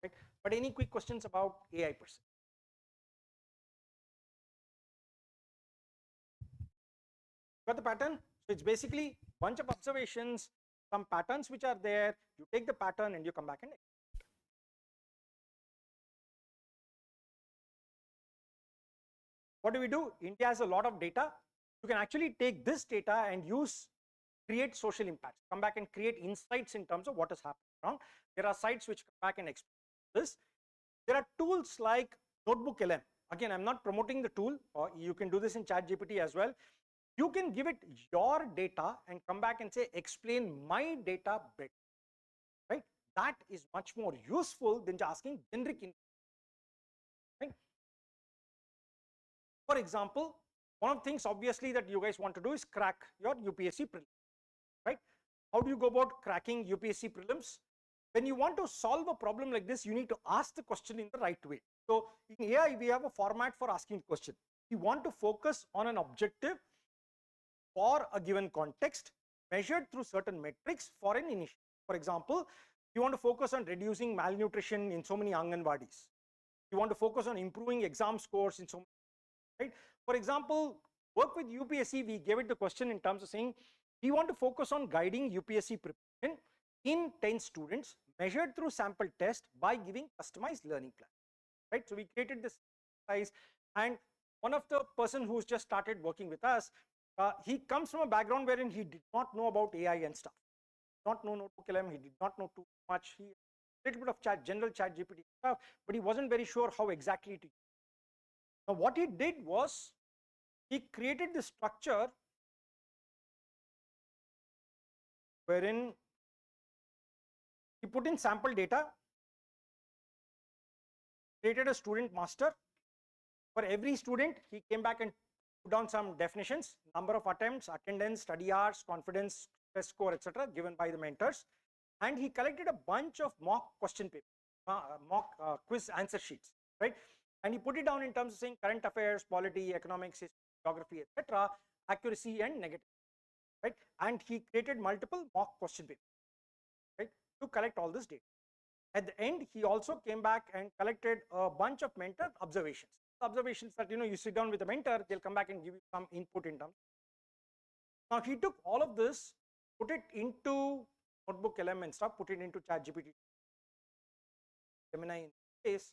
right? But any quick questions about AI per se? Got the pattern? So it's basically bunch of observations, some patterns which are there. You take the pattern and you come back and what do? India has a lot of data. You can actually take this data and create social impacts, come back and create insights in terms of what is happening around. There are sites which come back and explain this. There are tools like Notebook LM. Again, I'm not promoting the tool, or you can do this in ChatGPT as well. You can give it your data and come back and say, explain my data better, right? That is much more useful than just asking generic information, right? For example, one of the things obviously that you guys want to do is crack your UPSC prelims, right? How do you go about cracking UPSC prelims? When you want to solve a problem like this, you need to ask the question in the right way. So in AI, we have a format for asking question. You want to focus on an objective for a given context measured through certain metrics for an initiative. For example, you want to focus on reducing malnutrition in so many Anganwadis. You want to focus on improving exam scores in so many, right? For example, work with UPSC, we gave it the question in terms of saying, we want to focus on guiding UPSC preparation in 10 students measured through sample test by giving customized learning plan, right? So we created this size, and one of the person who's just started working with us, he comes from a background wherein he did not know about AI and stuff, not know Notebook LM, he did not know too much, he little bit of general chat GPT stuff, but he wasn't very sure how exactly to use. Now what he did was, he created this structure wherein he put in sample data, created a student master. For every student, he came back and put down some definitions, number of attempts, attendance, study hours, confidence, test score, etc., given by the mentors. And he collected a bunch of mock question papers, mock quiz answer sheets, right? And he put it down in terms of saying current affairs, polity, economics, history, geography, etc., accuracy and negative, right? And he created multiple mock question papers, right, to collect all this data. At the end, he also came back and collected a bunch of mentor observations. Observations that, you sit down with a mentor, they'll come back and give you some input in terms. Now he took all of this, put it into Notebook LM and stuff, put it into ChatGPT, Gemini in case,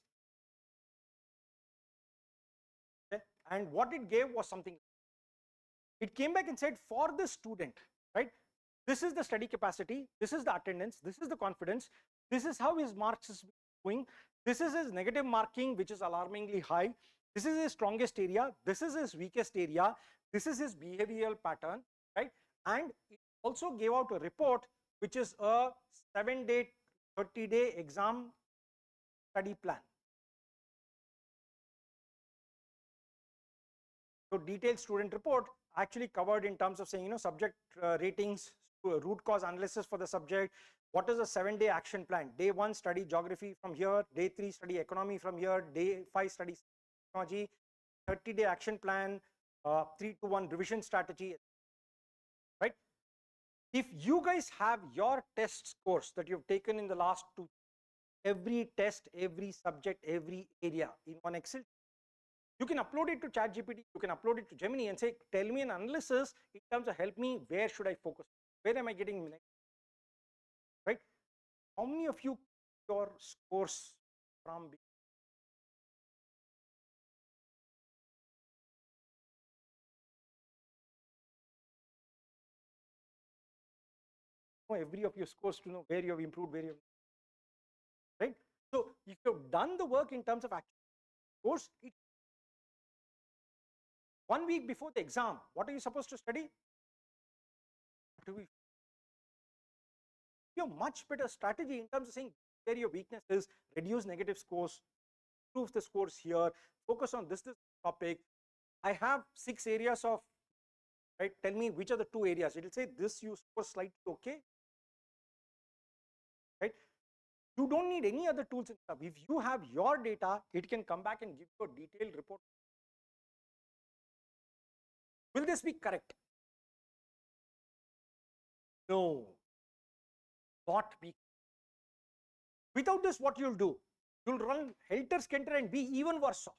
okay? And what it gave was something. It came back and said, for the student, right, this is the study capacity, this is the attendance, this is the confidence, this is how his marks is going, this is his negative marking, which is alarmingly high, This is his strongest area. This is his weakest area. This is his behavioral pattern, right? And it also gave out a report, which is a 7-day, 30-day exam study plan. So detailed student report actually covered in terms of saying, subject ratings, root cause analysis for the subject. What is a 7-day action plan? Day 1, study geography from here. Day 3, study economy from here. Day 5, study technology. 30-day action plan, 3-to-1 revision strategy, right? If you guys have your test scores that you've taken in the last 2, every test, every subject, every area in one Excel, you can upload it to ChatGPT, you can upload it to Gemini and say, tell me an analysis in terms of help me, where should I focus? Where am I getting, right? How many of you your scores from every of your scores to know where you have improved, where you have, right? So if you've done the work in terms of actual scores, 1 week before the exam, what are you supposed to study? You have much better strategy in terms of saying where your weakness is, reduce negative scores, improve the scores here, focus on this topic. I have 6 areas of, right? Tell me which are the 2 areas. It will say this you score slightly okay, right? You don't need any other tools and stuff. If you have your data, it can come back and give you a detailed report. Will this be correct? No, not be. Without this, what you'll do? You'll run helter-skelter and be even worse off.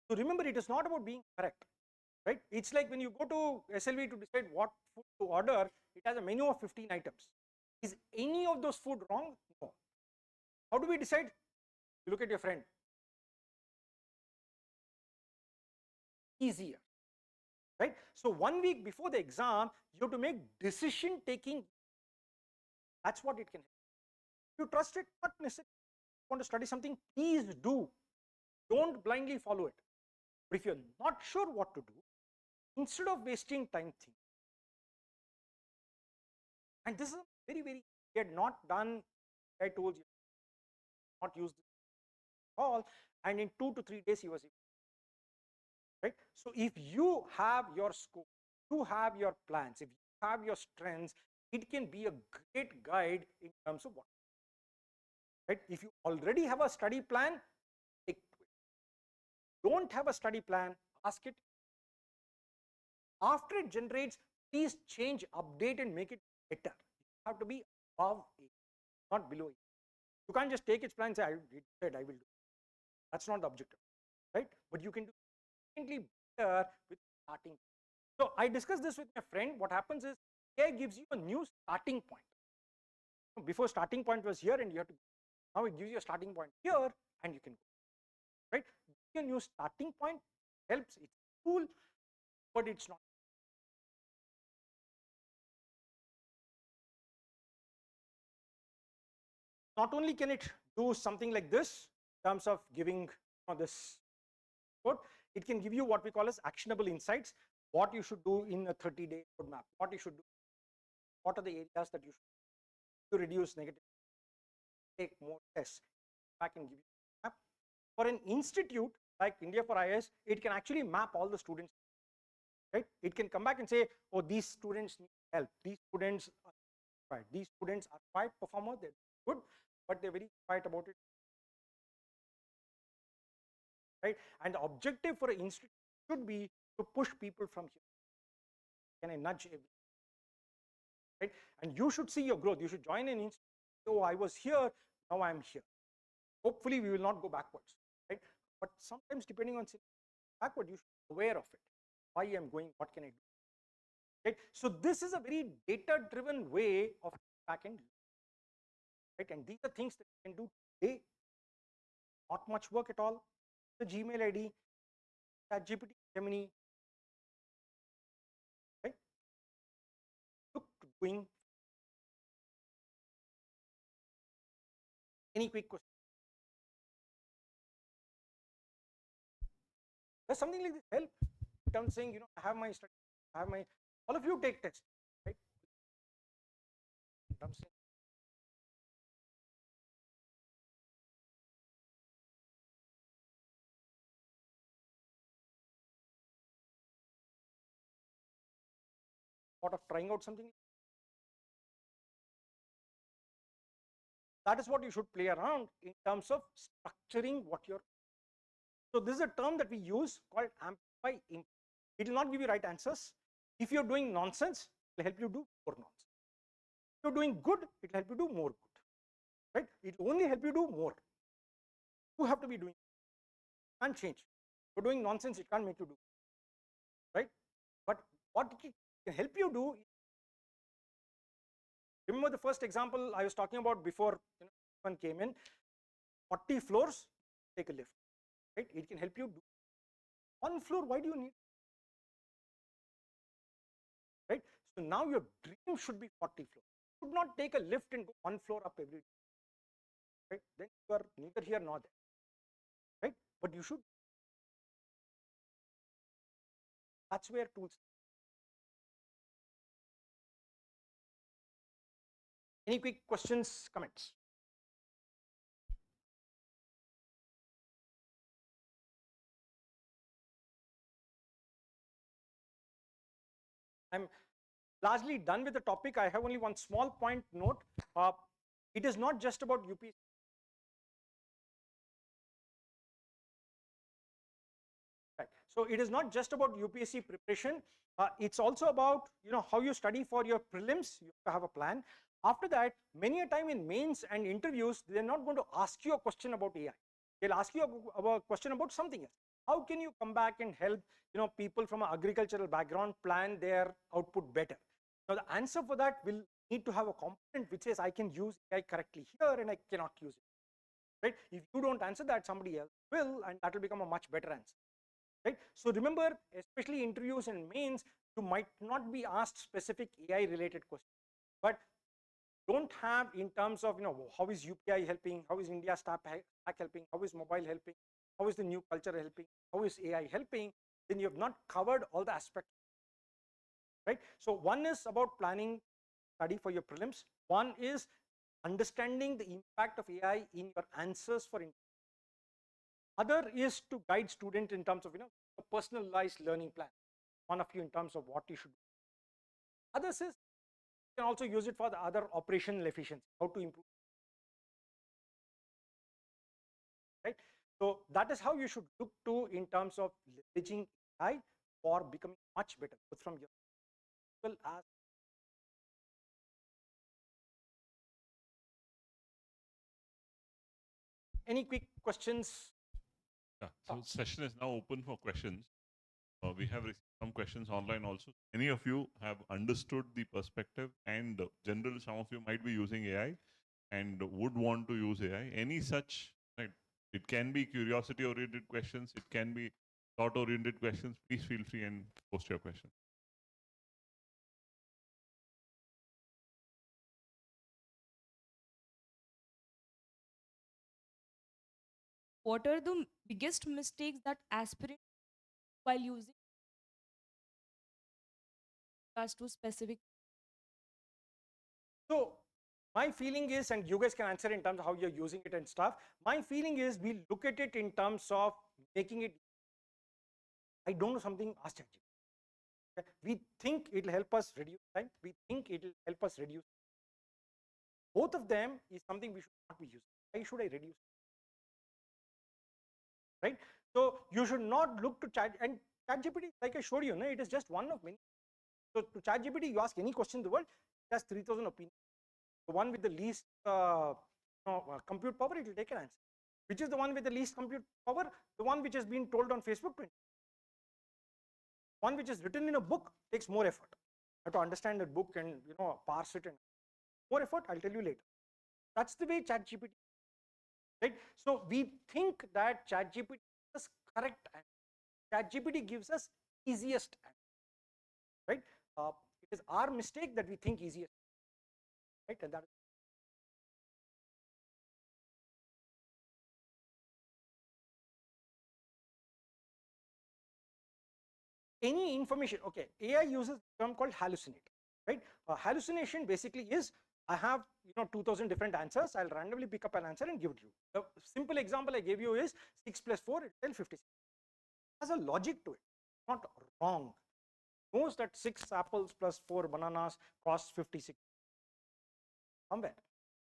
So remember, it is not about being correct, right? It's like when you go to SLV to decide what food to order, it has a menu of 15 items. Is any of those food wrong? No. How do we decide? You look at your friend. Easier, right? So 1 week before the exam, you have to make decision taking. That's what it can help. If you trust it, not necessarily. Want to study something, please do. Don't blindly follow it. But if you're not sure what to do, instead of wasting time thinking, and this is very, very, he had not done, I told you, not used this at all, and in 2 to 3 days he was able, right? So if you have your scope, you have your plans, if you have your strengths, it can be a great guide in terms of what, right? If you already have a study plan, don't have a study plan, ask it. After it generates, please change, update and make it better. You have to be above it, not below it. You can't just take its plan and say, it said I will do. That's not the objective, right? But you can do significantly better with starting. So I discussed this with my friend. What happens is AI gives you a new starting point. Before, starting point was here and you have to, now it gives you a starting point here and you can go, right? A new starting point helps, it's cool, but it's not. Not only can it do something like this in terms of giving this code, it can give you what we call as actionable insights, what you should do in a 30-day roadmap, what you should do, what are the areas that you should to reduce negative, take more tests, back and give you a map. For an institute like India for IAS, it can actually map all the students, right? It can come back and say, oh, these students need help, these students are quiet, these students are quiet performers, they're good, but they're very quiet about it, right? And the objective for an institute should be to push people from here. Can I nudge every, right? And you should see your growth. You should join an institute. Oh, I was here, now I'm here. Hopefully, we will not go backwards, right? But sometimes, depending on backward, you should be aware of it. Why I'm going, what can I do? Right? So this is a very data-driven way of backend, right? And these are things that you can do today. Not much work at all. The Gmail ID, ChatGPT, Gemini, right? Look, doing. Any quick question? Does something like this help? In terms of saying, I have my study, I have my, all of you take tests, right? In terms of saying, thought of trying out something. That is what you should play around in terms of structuring what you're. So this is a term that we use called amplify impact. It will not give you right answers. If you're doing nonsense, it will help you do more nonsense. If you're doing good, it will help you do more good. Right? It will only help you do more. You have to be doing. Can't change. You're doing nonsense, it can't make you do. Right? But what it can help you do. Remember the first example I was talking about before one came in. 40 floors, take a lift. Right? It can help you do. One floor, why do you need? Right? So now your dream should be 40 floors. You should not take a lift and go one floor up every day. Right? Then you are neither here nor there. Right? But you should. That's where tools. Any quick questions, comments? I'm largely done with the topic. I have only one small point note. It is not just about UPSC. Right. So it is not just about UPSC preparation. It's also about how you study for your prelims. You have to have a plan. After that, many a time in mains and interviews, they're not going to ask you a question about AI. They'll ask you a question about something else. How can you come back and help people from an agricultural background plan their output better? Now the answer for that will need to have a component which says I can use AI correctly here and I cannot use it. Right? If you don't answer that, somebody else will, and that will become a much better answer. Right? So remember, especially interviews and mains, you might not be asked specific AI related questions, but don't have in terms of how is UPI helping, how is India stack helping, how is mobile helping, how is the new culture helping, how is AI helping, then you have not covered all the aspects. Right? So one is about planning study for your prelims. One is understanding the impact of AI in your answers for interview. Other is to guide student in terms of a personalized learning plan. One of you in terms of what you should do. Others is you can also use it for the other operational efficiency, how to improve. Right? So that is how you should look to in terms of leveraging AI for becoming much better, both from your well as. Any quick questions? Yeah. So session is now open for questions. We have received some questions online also. Any of you have understood the perspective and general, some of you might be using AI and would want to use AI. Any such, right? It can be curiosity oriented questions. It can be thought oriented questions. Please feel free and post your question. What are the biggest mistakes that aspirants while using as to specific? So my feeling is, and you guys can answer in terms of how you're using it and stuff. My feeling is we look at it in terms of making it. I don't know something, ask ChatGPT. We think it will help us reduce time. We think it will help us reduce. Both of them is something we should not be using. Why should I reduce? Right? So you should not look to Chat and ChatGPT, like I showed you, no, it is just one of many. So to ChatGPT, you ask any question in the world, it has 3,000 opinions. The one with the least compute power, it will take an answer. Which is the one with the least compute power? The one which has been told on Facebook. One which is written in a book takes more effort. I have to understand that book and parse it and more effort. I'll tell you later. That's the way ChatGPT. Right? So we think that ChatGPT is correct answer. ChatGPT gives us easiest answer. Right? It is our mistake that we think easiest. Right? And that is any information, okay, AI uses a term called hallucinate, right? Hallucination basically is, I have 2000 different answers, I'll randomly pick up an answer and give it to you. The simple example I gave you is 6 plus 4, it will 56. It has a logic to it, not wrong. Knows that 6 apples plus 4 bananas costs 56 somewhere,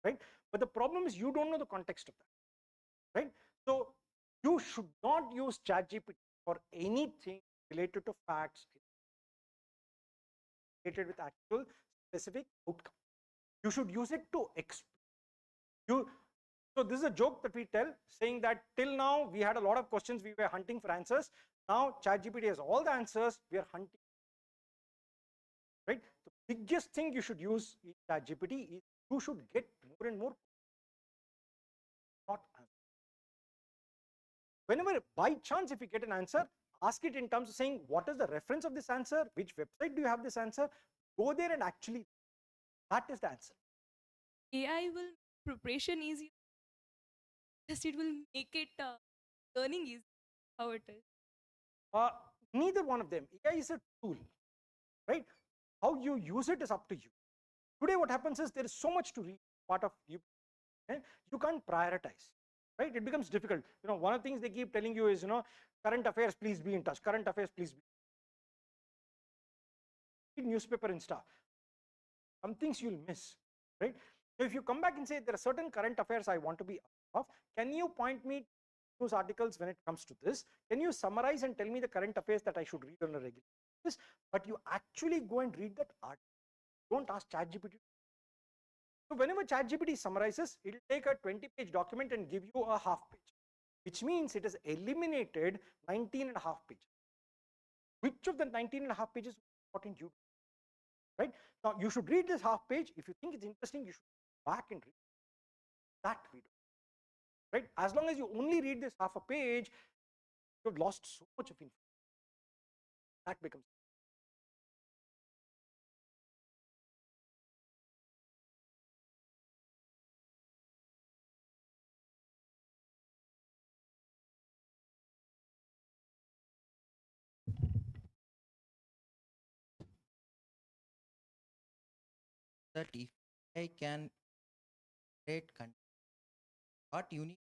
right? But the problem is you don't know the context of that, right? So you should not use ChatGPT for anything related to facts, related with actual specific outcome. You should use it to you. So this is a joke that we tell, saying that till now we had a lot of questions, we were hunting for answers. Now ChatGPT has all the answers, we are hunting, right? The biggest thing you should use in ChatGPT is you should get more and more, not answers. Whenever by chance if you get an answer, ask it in terms of saying what is the reference of this answer, which website do you have this answer, go there and actually, that is the answer. AI will preparation easy. Just it will make it learning easy. How it is. Neither one of them. AI is a tool, right? How you use it is up to you. Today what happens is there is so much to read, part of you, you can't prioritize, right? It becomes difficult. One of the things they keep telling you is, current affairs, please be in touch. Current affairs, please be. Read newspaper and stuff. Some things you'll miss, right? So if you come back and say there are certain current affairs I want to be of, can you point me news articles when it comes to this? Can you summarize and tell me the current affairs that I should read on a regular basis? But you actually go and read that article. Don't ask ChatGPT. So whenever ChatGPT summarizes, it will take a 20-page document and give you a half page, which means it has eliminated 19 and a half pages. Which of the 19 and a half pages is important you do? Right? Now you should read this half page. If you think it's interesting, you should go back and read that video. Right? As long as you only read this half a page, you've lost so much of information. That becomes. That if I can create content, what you need.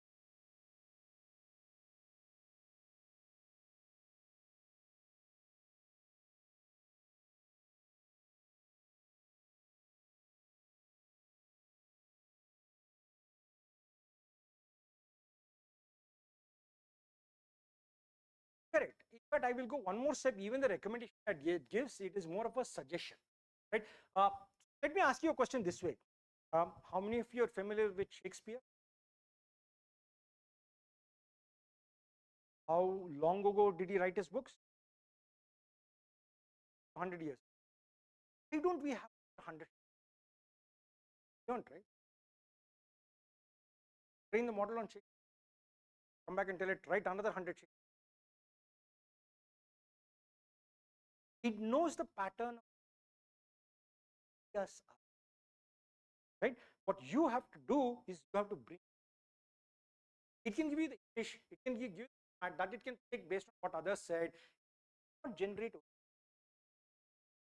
Correct. But I will go one more step. Even the recommendation that it gives, it is more of a suggestion, right? Let me ask you a question this way. How many of you are familiar with Shakespeare? How long ago did he write his books? 100 years. Why don't we have 100? Don't, right? Train the model on Shakespeare. Come back and tell it, write another 100 Shakespeare. It knows the pattern of yes, right? What you have to do is you have to bring. It can give you the English, it can give you that it can take based on what others said, not generate,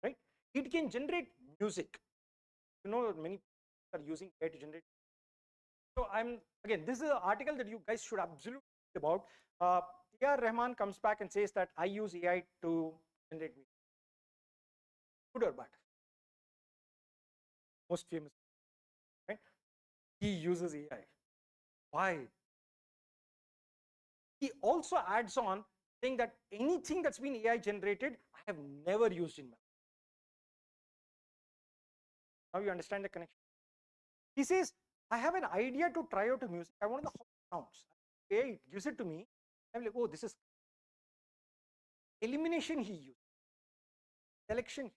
right? It can generate music. Many people are using AI to generate. So again, this is an article that you guys should absolutely read about. A.R. Rahman comes back and says that I use AI to generate music. Good or bad? Most famous, right? He uses AI. Why? He also adds on saying that anything that's been AI generated, I have never used in my life. Now you understand the connection. He says, I have an idea to try out a music. I want to know how it sounds. AI gives it to me. I'm like, oh, this is elimination he used. Selection,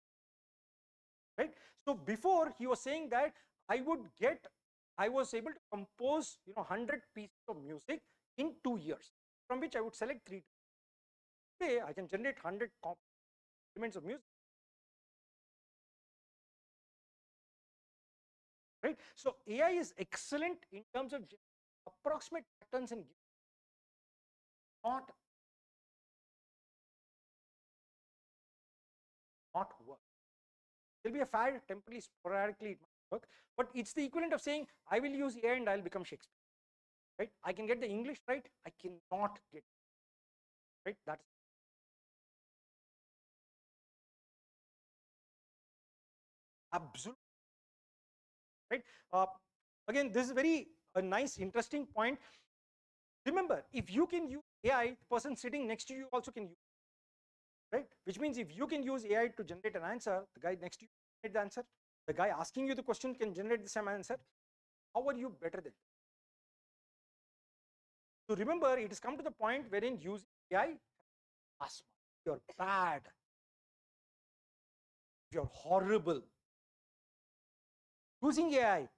right? So before he was saying that I was able to compose 100 pieces of music in 2 years, from which I would select 3. Today I can generate 100 elements of music, right? So AI is excellent in terms of approximate patterns and, not There'll be a fad temporarily, sporadically it might work, but it's the equivalent of saying I will use AI and I'll become Shakespeare. Right? I can get the English right, I cannot get right. That's absolute right. Again, this is very a nice, interesting point. Remember, if you can use AI, the person sitting next to you also can use, right? Which means if you can use AI to generate an answer, the guy next to you can generate the answer. The guy asking you the question can generate the same answer. How are you better than? So remember, it has come to the point wherein using AI, you're bad, you're horrible. Using AI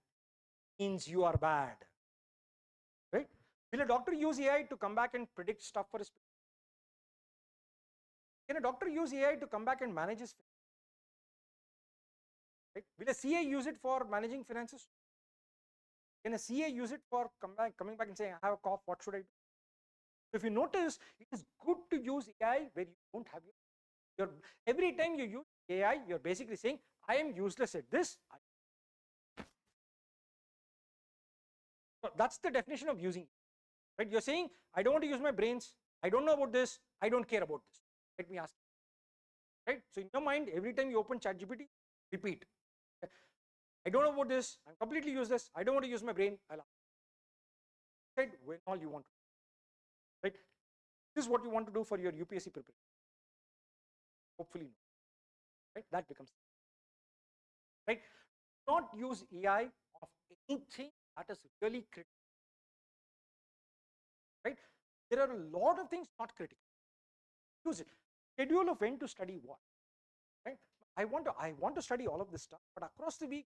means you are bad, right? Will a doctor use AI to come back and predict stuff for his patient? Can a doctor use AI to come back and manage his finances? Right? Will a CA use it for managing finances? Can a CA use it for coming back and saying, I have a cough, what should I do? If you notice, it is good to use AI where you don't have your every time you use AI, you're basically saying, I am useless at this. So that's the definition of using, right? You're saying, I don't want to use my brains, I don't know about this, I don't care about this. Let me ask you, right? So in your mind, every time you open ChatGPT, repeat. I don't know about this, I'm completely useless, I don't want to use my brain, I'll ask. Right? When all you want to, right? This is what you want to do for your UPSC preparation. Hopefully, no. Right? That becomes right. Not use AI of anything that is really critical. Right? There are a lot of things not critical. Use it. Schedule of when to study what. Right? I want to study all of this stuff, but across the week,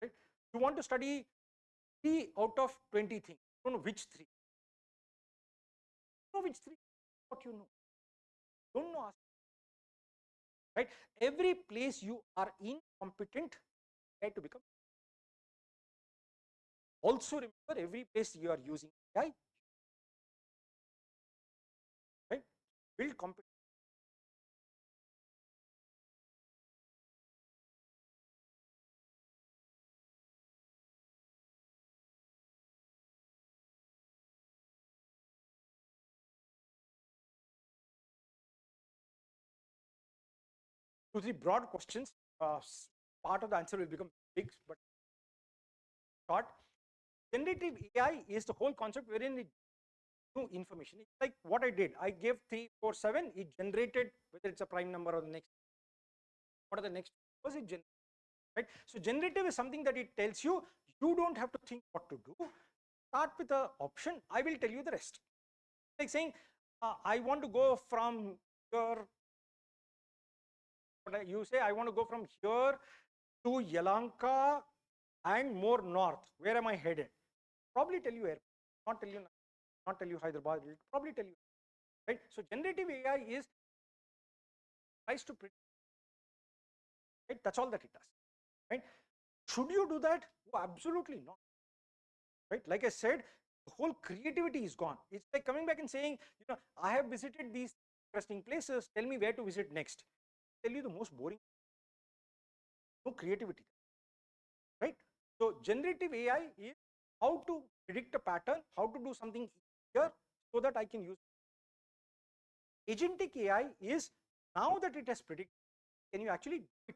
right? You want to study 3 out of 20 things. You don't know which 3. You know which 3? What you know. Don't know. Ask. Right? Every place you are incompetent, try to become. Also remember, every place you are using AI, right? Build competence. To the broad questions, part of the answer will become big, but short. Generative AI is the whole concept wherein it new information. It's like what I did. I gave 3, 4, 7. It generated whether it's a prime number or the next. What are the next? Was it generated? Right? So generative is something that it tells you. You don't have to think what to do. Start with an option. I will tell you the rest. Like saying, I want to go from here. You say I want to go from here to Yalanka and more north. Where am I headed? Probably tell you airport. Not tell you Hyderabad. It will probably tell you. Right? So generative AI is tries to predict. Right? That's all that it does. Right? Should you do that? Oh, absolutely not. Right? Like I said, the whole creativity is gone. It's like coming back and saying, I have visited these interesting places. Tell me where to visit next. I'll tell you the most boring. No creativity. Right? So generative AI is how to predict a pattern, how to do something here so that I can use. Agentic AI is now that it has predicted, can you actually do it?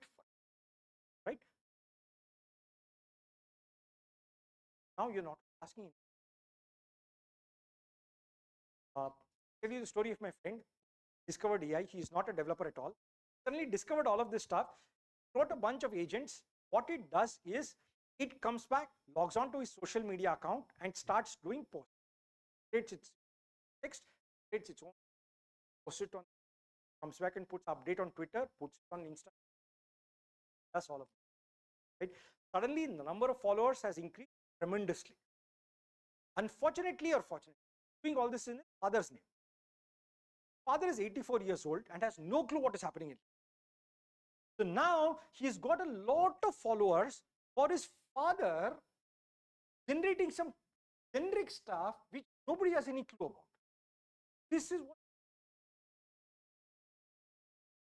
Right? Now you're not asking. Tell you the story of my friend. Discovered AI. He is not a developer at all. Suddenly discovered all of this stuff. Wrote a bunch of agents. What it does is it comes back, logs on to his social media account, and starts doing posts. Creates its text, creates its own, posts it on, comes back and puts update on Twitter, puts it on Instagram. That's all of it. Right? Suddenly, the number of followers has increased tremendously. Unfortunately or fortunately, doing all this in his father's name. Father is 84 years old and has no clue what is happening in. So now he's got a lot of followers for his father generating some generic stuff which nobody has any clue about. This is what,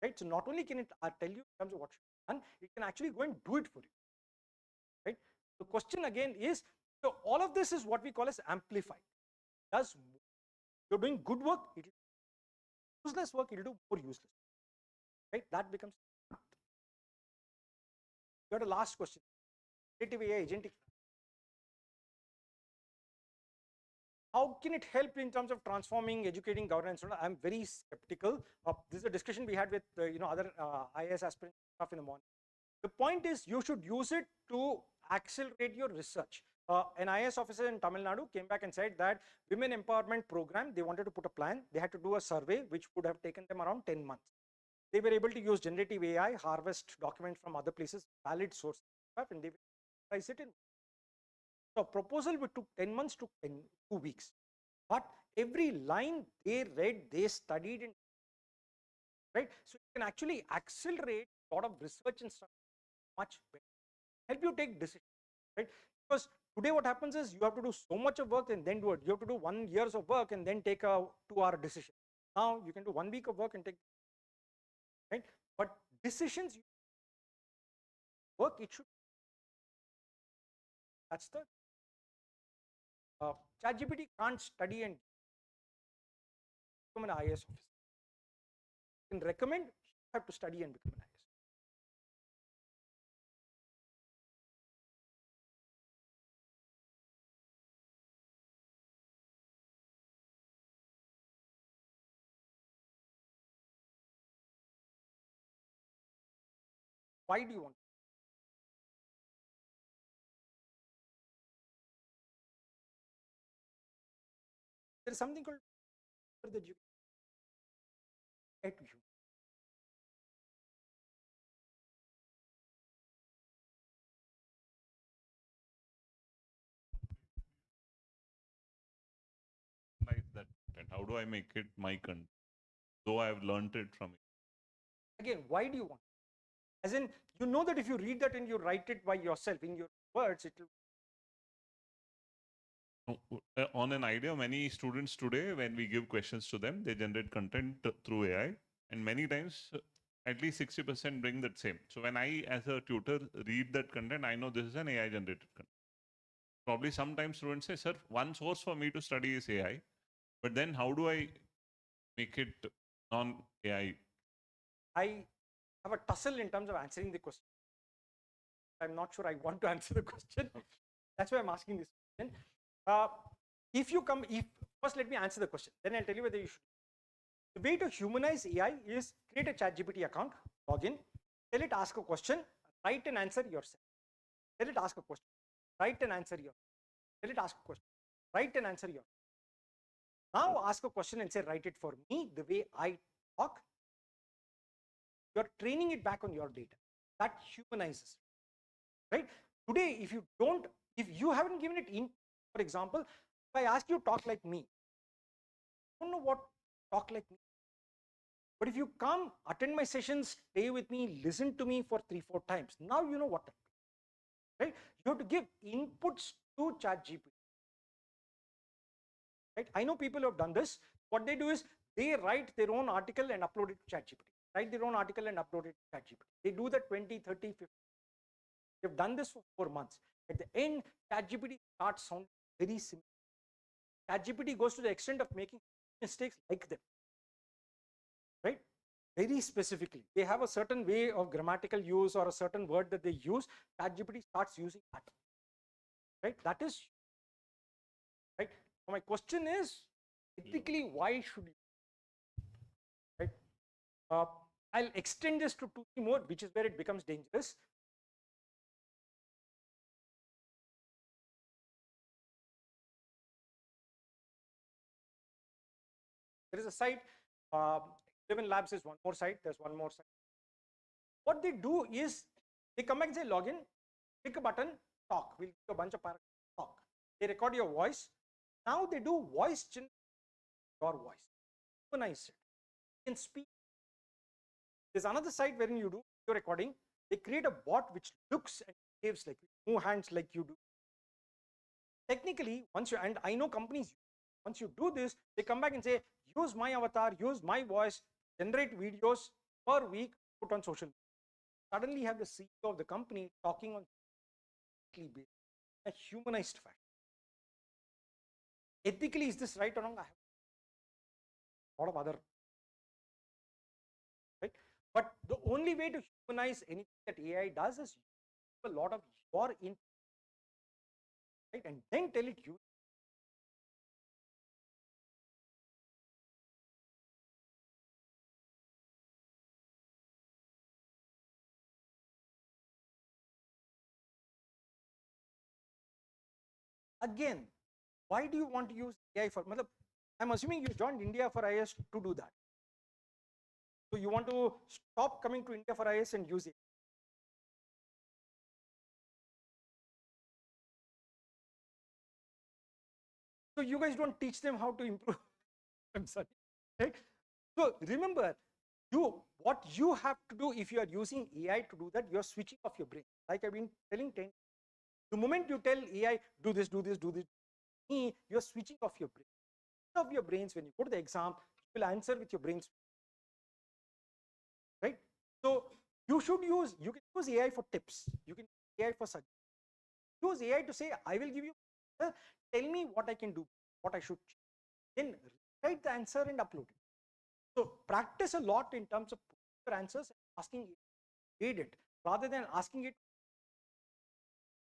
right? So not only can it tell you in terms of what should be done, it can actually go and do it for you, right? The question again is, so all of this is what we call as amplified. Does you're doing good work, it will useless work, it will do more useless, right? That becomes. You got a last question. Generative AI, agentic. How can it help in terms of transforming, educating, governance? I'm very skeptical. This is a discussion we had with other IAS aspirants stuff in the morning. The point is, you should use it to accelerate your research. An IAS officer in Tamil Nadu came back and said that women empowerment program, they wanted to put a plan. They had to do a survey, which would have taken them around 10 months. They were able to use generative AI, harvest documents from other places, valid sources, and they price it in. So proposal which took 10 months took 2 weeks. But every line they read, they studied in, right? So you can actually accelerate a lot of research and stuff much better. Help you take decisions, right? Because today what happens is you have to do so much of work and then do it. You have to do 1 year of work and then take a 2-hour decision. Now you can do 1 week of work and take, right? But decisions, work, it should. That's the ChatGPT can't study and become an IAS officer. You can recommend, you have to study and become an IAS. Why do you want? There is something called that you get to you. That content? How do I make it my content? Though I have learned it from it. Again, why do you want? As in, you know that if you read that and you write it by yourself in your words, it will. On an idea, many students today, when we give questions to them, they generate content through AI, and many times, at least 60% bring that same. So when I, as a tutor, read that content, I know this is an AI generated content. Probably sometimes students say, sir, one source for me to study is AI, but then how do I make it non-AI? I have a tussle in terms of answering the question. I'm not sure I want to answer the question. That's why I'm asking this question. If first let me answer the question, then I'll tell you whether you should. The way to humanize AI is create a ChatGPT account, log in, tell it ask a question, write and answer yourself. Tell it ask a question, write and answer yourself. Tell it ask a question, write and answer yourself. Now ask a question and say, write it for me the way I talk. You're training it back on your data. That humanizes, right? Today, if you haven't given it in, for example, if I ask you talk like me, I don't know what talk like me. But if you come, attend my sessions, stay with me, listen to me for 3-4 times, now you know what that means, right? You have to give inputs to ChatGPT. Right? I know people who have done this. What they do is they write their own article and upload it to ChatGPT. Write their own article and upload it to ChatGPT. They do that 20, 30, 50. They've done this for 4 months. At the end, ChatGPT starts sounding very similar. ChatGPT goes to the extent of making mistakes like them. Right? Very specifically. They have a certain way of grammatical use or a certain word that they use. ChatGPT starts using that. Right? That is right. So my question is, ethically, why should you? Right? I'll extend this to 2-3 more, which is where it becomes dangerous. There is a site, 11 Labs is one more site, there's one more site. What they do is, they come back and say, login, click a button, talk. We'll click a bunch of paragraphs, talk. They record your voice. Now they do voice generation, your voice. Humanize it. You can speak. There's another site wherein you do your recording. They create a bot which looks and behaves like you, move hands like you do. Technically, once you, and I know companies, once you do this, they come back and say, use my avatar, use my voice, generate videos per week, put on social media. Suddenly you have the CEO of the company talking on weekly basis, a humanized fashion. Ethically, is this right or wrong? I have a lot of other, right? But the only way to humanize anything that AI does is use a lot of your input, right? And then tell it you. Again, why do you want to use AI for? I'm assuming you joined India for IS to do that. So you want to stop coming to India for IS and use it. So you guys don't teach them how to improve. I'm sorry, right? So remember, what you have to do if you are using AI to do that, you're switching off your brain. Like I've been telling 10. The moment you tell AI, do this, do this, do this, you're switching off your brain. Of your brains, when you go to the exam, you will answer with your brains, right? So you can use AI for tips. You can use AI for suggestions. Use AI to say, I will give you, tell me what I can do, what I should change. Then write the answer and upload it. So practice a lot in terms of your answers and asking it, read it, rather than asking it,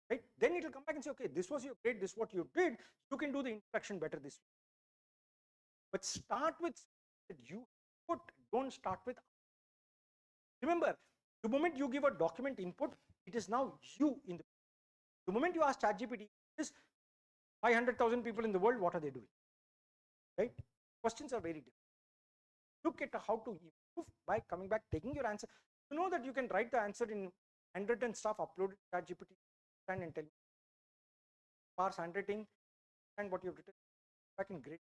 right? Then it will come back and say, okay, this was your grade, this is what you did, you can do the introduction better this way. But start with you put, don't start with. Remember, the moment you give a document input, it is now you in the moment you ask ChatGPT, is 500,000 people in the world, what are they doing? Right? Questions are very different. Look at how to improve by coming back, taking your answer. You know that you can write the answer in handwritten stuff, upload it to ChatGPT, and tell me. Parse handwriting and what you've written back in grade.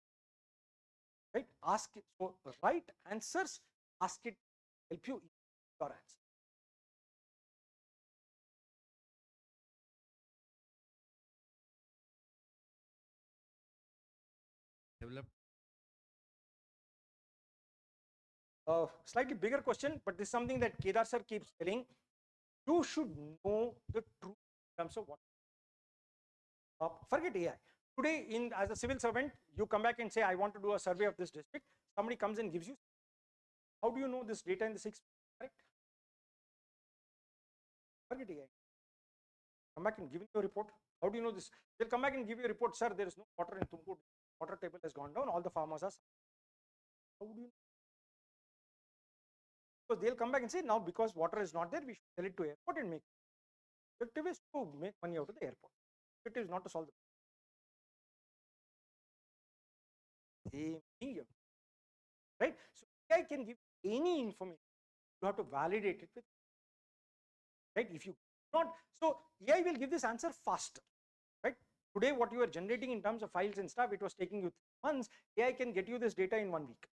Right? Ask it. So write answers, ask it, help you your answer. Develop. Slightly bigger question, but this is something that Kedar sir keeps telling. You should know the truth in terms of what. Forget AI. Today, as a civil servant, you come back and say, I want to do a survey of this district. Somebody comes and gives you. How do you know this data in the 6? Correct? Forget AI. Come back and give you a report. How do you know this? They'll come back and give you a report, sir. There is no water in Tumkur. Water table has gone down. All the farmers are. How do you know? So they'll come back and say, now because water is not there, we should sell it to airport and make. Objective is to make money out of the airport. Objective is not to solve the same thing here. Right? So AI can give any information. You have to validate it with, right? If you not, so AI will give this answer faster, right? Today, what you are generating in terms of files and stuff, it was taking you 3 months. AI can get you this data in 1 week.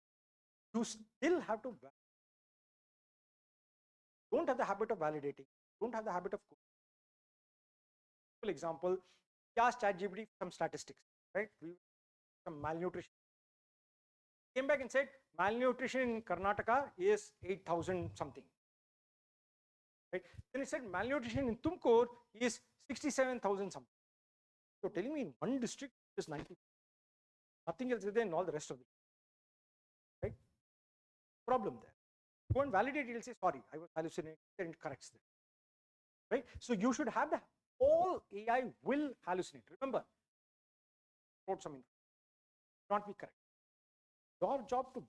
You still have to, don't have the habit of validating, don't have the habit of coding. For example, we asked ChatGPT some statistics, right? Some malnutrition. Came back and said malnutrition in Karnataka is 8,000 something. Right? Then it said malnutrition in Tumkur is 67,000 something. So telling me in one district is 90. Nothing else is there in all the rest of it. Right? Problem there. Go and validate it, it'll say sorry, I was hallucinating, and it corrects that. Right? So you should have the all AI will hallucinate. Remember, wrote something, not be correct. Your job to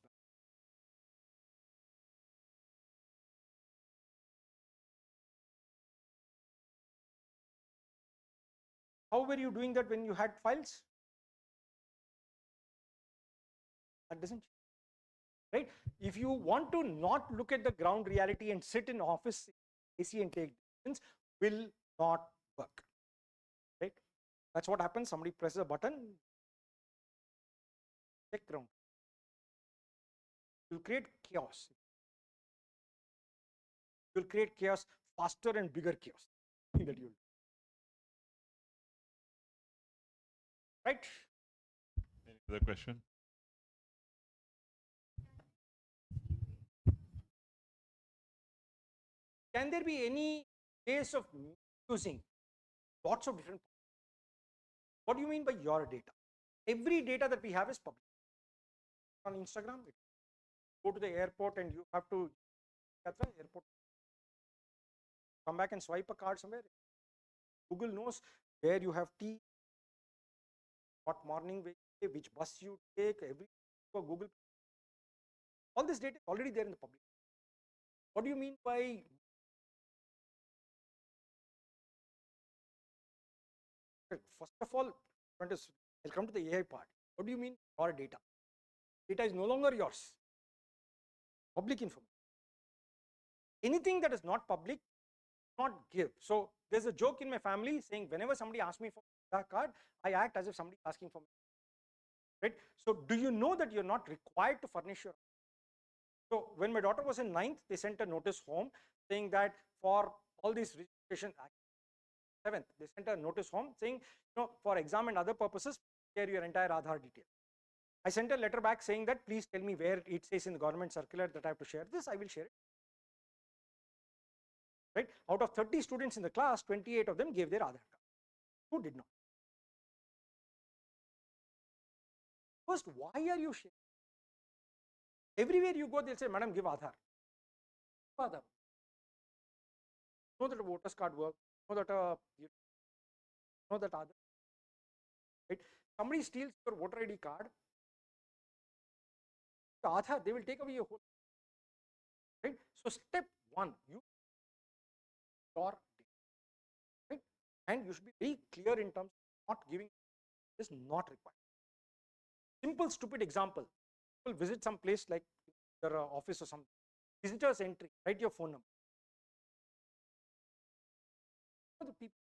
how were you doing that when you had files? That doesn't, right? If you want to not look at the ground reality and sit in office AC and take decisions, will not work. Right? That's what happens. Somebody presses a button, check ground. You'll create chaos. You'll create chaos faster and bigger chaos that you'll. Right? Any other question? can there be any case of using lots of different? What do you mean by your data? Every data that we have is public. On Instagram, go to the airport and you have to airport, come back and swipe a card somewhere. Google knows where you have tea, what morning which bus you take, every for Google. All this data is already there in the public. What do you mean by first of all, I'll come to the AI part. What do you mean your data? Data is no longer yours. Public information. Anything that is not public, not give. So there's a joke in my family saying whenever somebody asks me for a card, I act as if somebody is asking for me. Right? So do you know that you're not required to furnish your? So when my daughter was in 9th, they sent a notice home saying that for all these registration 7th, they sent a notice home saying, for exam and other purposes, share your entire Aadhaar detail. I sent a letter back saying that please tell me where it says in the government circular that I have to share this. I will share it. Right? Out of 30 students in the class, 28 of them gave their Aadhaar card. Who did not? First, why are you sharing? Everywhere you go, they'll say, Madam, give Aadhaar. Aadhaar. Know that a voter's card works. Know that Aadhaar. Right? Somebody steals your voter ID card. The Aadhaar, they will take away your whole. Right? So step 1, you your data. Right? And you should be very clear in terms of not giving is not required. Simple stupid example. People visit some place like your office or something. Visitors entry, write your phone number. The people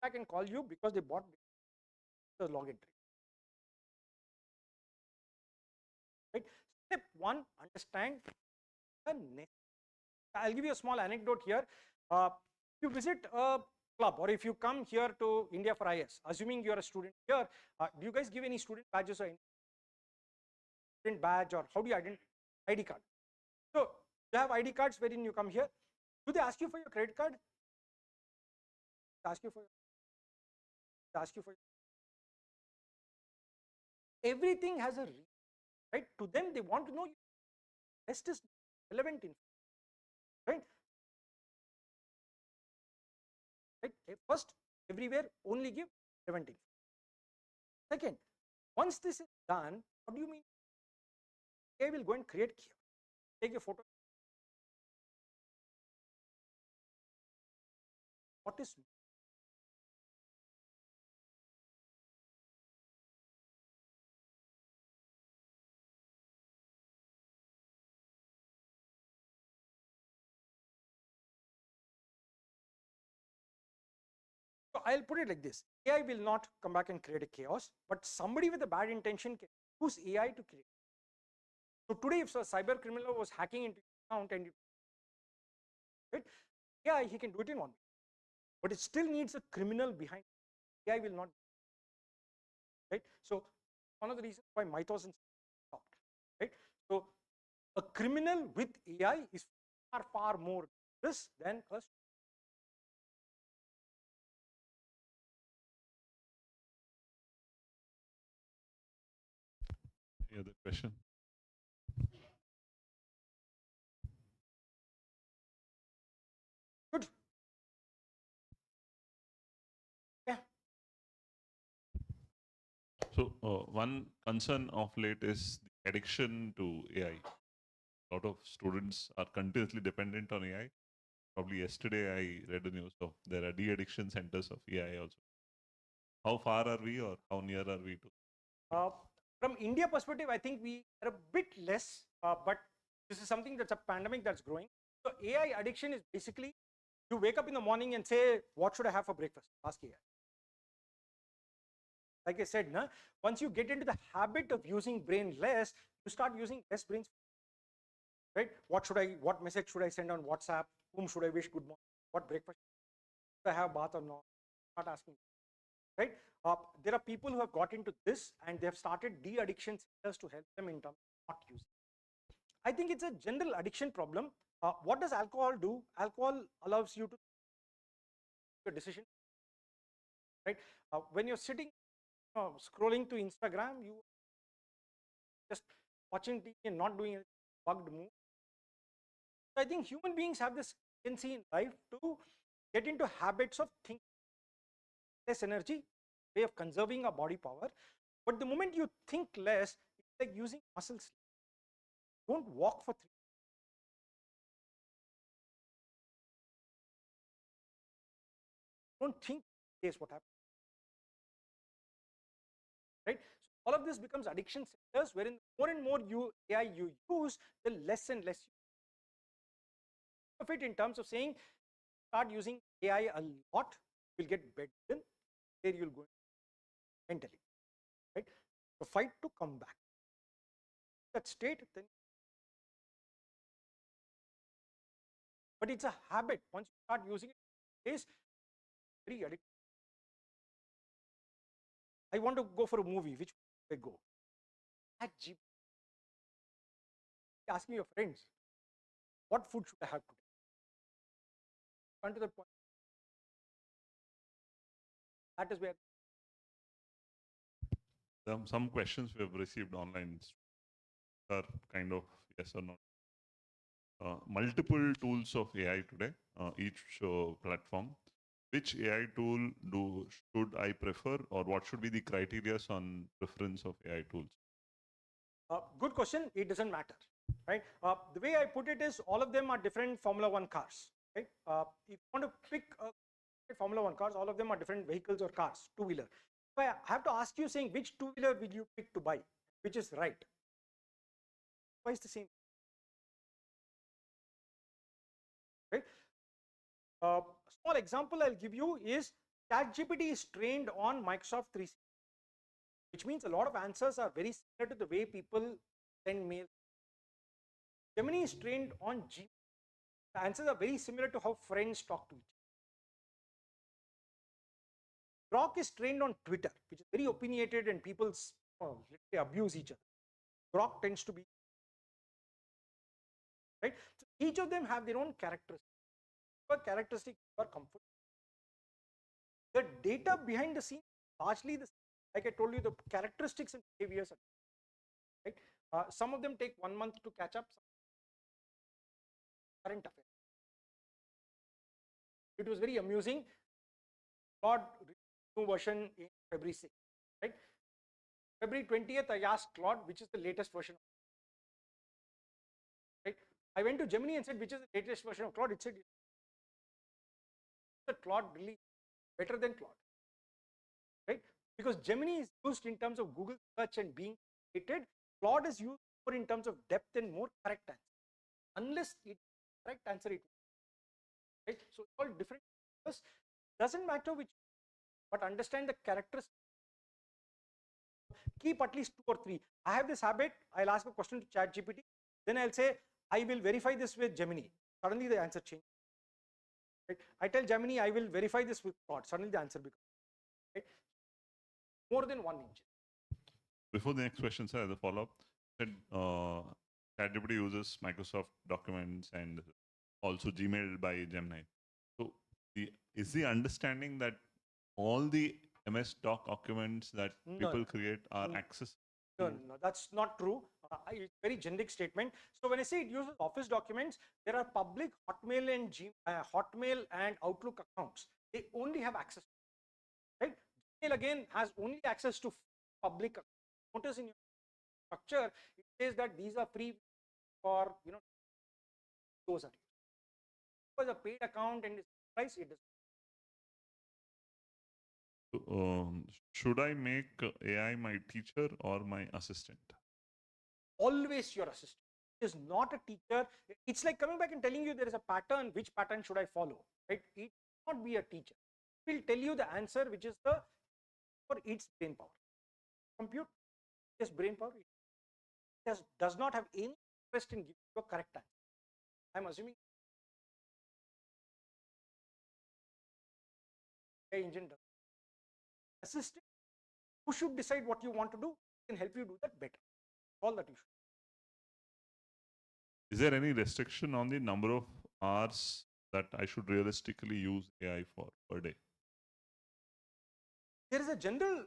back and call you because they bought the log entry. Right? Step 1, understand the next. I'll give you a small anecdote here. If you visit a club or if you come here to India for IS, assuming you're a student here, do you guys give any student badges or any student badge, or how do you identify ID card? So you have ID cards wherein you come here. Do they ask you for your credit card? They ask you for everything has a reason, right? To them, they want to know rest is relevant in, right? First, everywhere only give relevant info. Second, once this is done, what do you mean? AI will go and create chaos. Take a photo. What is so I'll put it like this. AI will not come back and create a chaos, but somebody with a bad intention can use AI to create. So today, if a cyber criminal was hacking into your account and right, AI, he can do it in 1 minute. But it still needs a criminal behind. AI will not. Right? So one of the reasons why mythos and stopped. Right? So a criminal with AI is far more risk than a. Any other question? Good. Yeah. So one concern of late is the addiction to AI. A lot of students are continuously dependent on AI. Probably yesterday I read the news of there are de-addiction centers of AI also. How far are we, or how near are we to? From India perspective, I think we are a bit less, but this is something that's a pandemic that's growing. So AI addiction is basically you wake up in the morning and say, what should I have for breakfast? Ask AI. Like I said, once you get into the habit of using brain less, you start using less brains. Right? What message should I send on WhatsApp? Whom should I wish good morning? What breakfast should I have, bath or not? Not asking. Right? There are people who have got into this and they have started de-addiction centers to help them in terms of not using. I think it's a general addiction problem. What does alcohol do? Alcohol allows you to make a decision, right? When you're sitting scrolling to Instagram, you just watching TV and not doing a bugged move. So I think human beings have this tendency in life to get into habits of thinking less energy, way of conserving our body power. But the moment you think less, it's like using muscles. Don't walk for 3. Don't think is what happens, right? So all of this becomes addiction centers, wherein more and more AI you use, the less and less of it in terms of saying start using AI a lot, you'll get better, there you'll go mentally, right? So fight to come back. That state, then, but it's a habit. Once you start using it, it is very addictive. I want to go for a movie. Which I go? At Jeep. Asking your friends, what food should I have today? Come to the point. That is where Some questions we have received online are kind of yes or no. Multiple tools of AI today, each platform. Which AI tool should I prefer, or what should be the criteria on preference of AI tools? good question. It doesn't matter, right? The way I put it is, all of them are different Formula One cars, right? If you want to pick Formula One cars, all of them are different vehicles or cars, two-wheeler. So I have to ask you, saying which two-wheeler will you pick to buy, which is right? Why is the same, right? A small example I'll give you is ChatGPT is trained on Microsoft 360, which means a lot of answers are very similar to the way people send mail. Gemini is trained on Gmail. The answers are very similar to how friends talk to each other. Grok is trained on Twitter, which is very opinionated and people literally abuse each other. Grok tends to be, right? So each of them have their own characteristics. Characteristics are comfort. The data behind the scene largely the same. Like I told you, the characteristics and behaviors are right. Some of them take 1 month to catch up. Current affairs. It was very amusing. Claude new version in February 6th, right? February 20th, I asked Claude which is the latest version. Right? I went to Gemini and said which is the latest version of Claude. It said that Claude really better than Claude, right? Because Gemini is used in terms of Google search and being created. Claude is used more in terms of depth and more correct answer. Unless it correct answer, it right. So all different. Doesn't matter which, but understand the characteristics. Keep at least 2 or 3. I have this habit. I'll ask a question to ChatGPT, then I'll say I will verify this with Gemini. Suddenly the answer changes. Right? I tell Gemini I will verify this with Claude. Suddenly the answer becomes right. More than 1 inch. Before the next question, sir, as a follow-up, said ChatGPT uses Microsoft Documents and also Gmail by Gemini. So, is the understanding that all the MS Doc documents that people create are accessed? No, that's not true. It's a very generic statement. So when I say it uses Office documents, there are public Hotmail and Hotmail and Outlook accounts. They only have access, right? Gmail again has only access to public accounts. Notice in your structure, it says that these are free for those are because a paid account and price it does. Should I make AI my teacher or my assistant? Always your assistant. It is not a teacher. It's like coming back and telling you there is a pattern. Which pattern should I follow? Right? It will not be a teacher. It will tell you the answer, which is the for its brain power. Compute is brain power. It does not have any interest in giving you a correct answer. I'm assuming engine does. Assistant who should decide what you want to do can help you do that better. All that you should. Is there any restriction on the number of hours that I should realistically use AI for per day? There is a general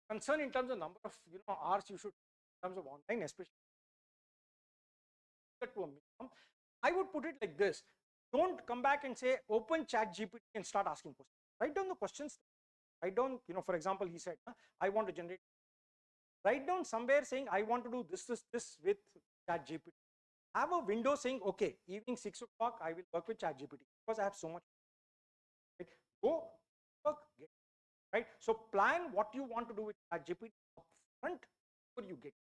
concern in terms of number of hours you should in terms of online, especially to a minimum. I would put it like this: don't come back and say open chat GPT and start asking questions. Write down the questions. Write down, for example, he said, I want to generate. Write down somewhere saying I want to do this with chat GPT. Have a window saying, okay, evening 6 o'clock, I will work with chat GPT because I have so much. Right? Go work, get right. So plan what you want to do with chat GPT upfront before you get.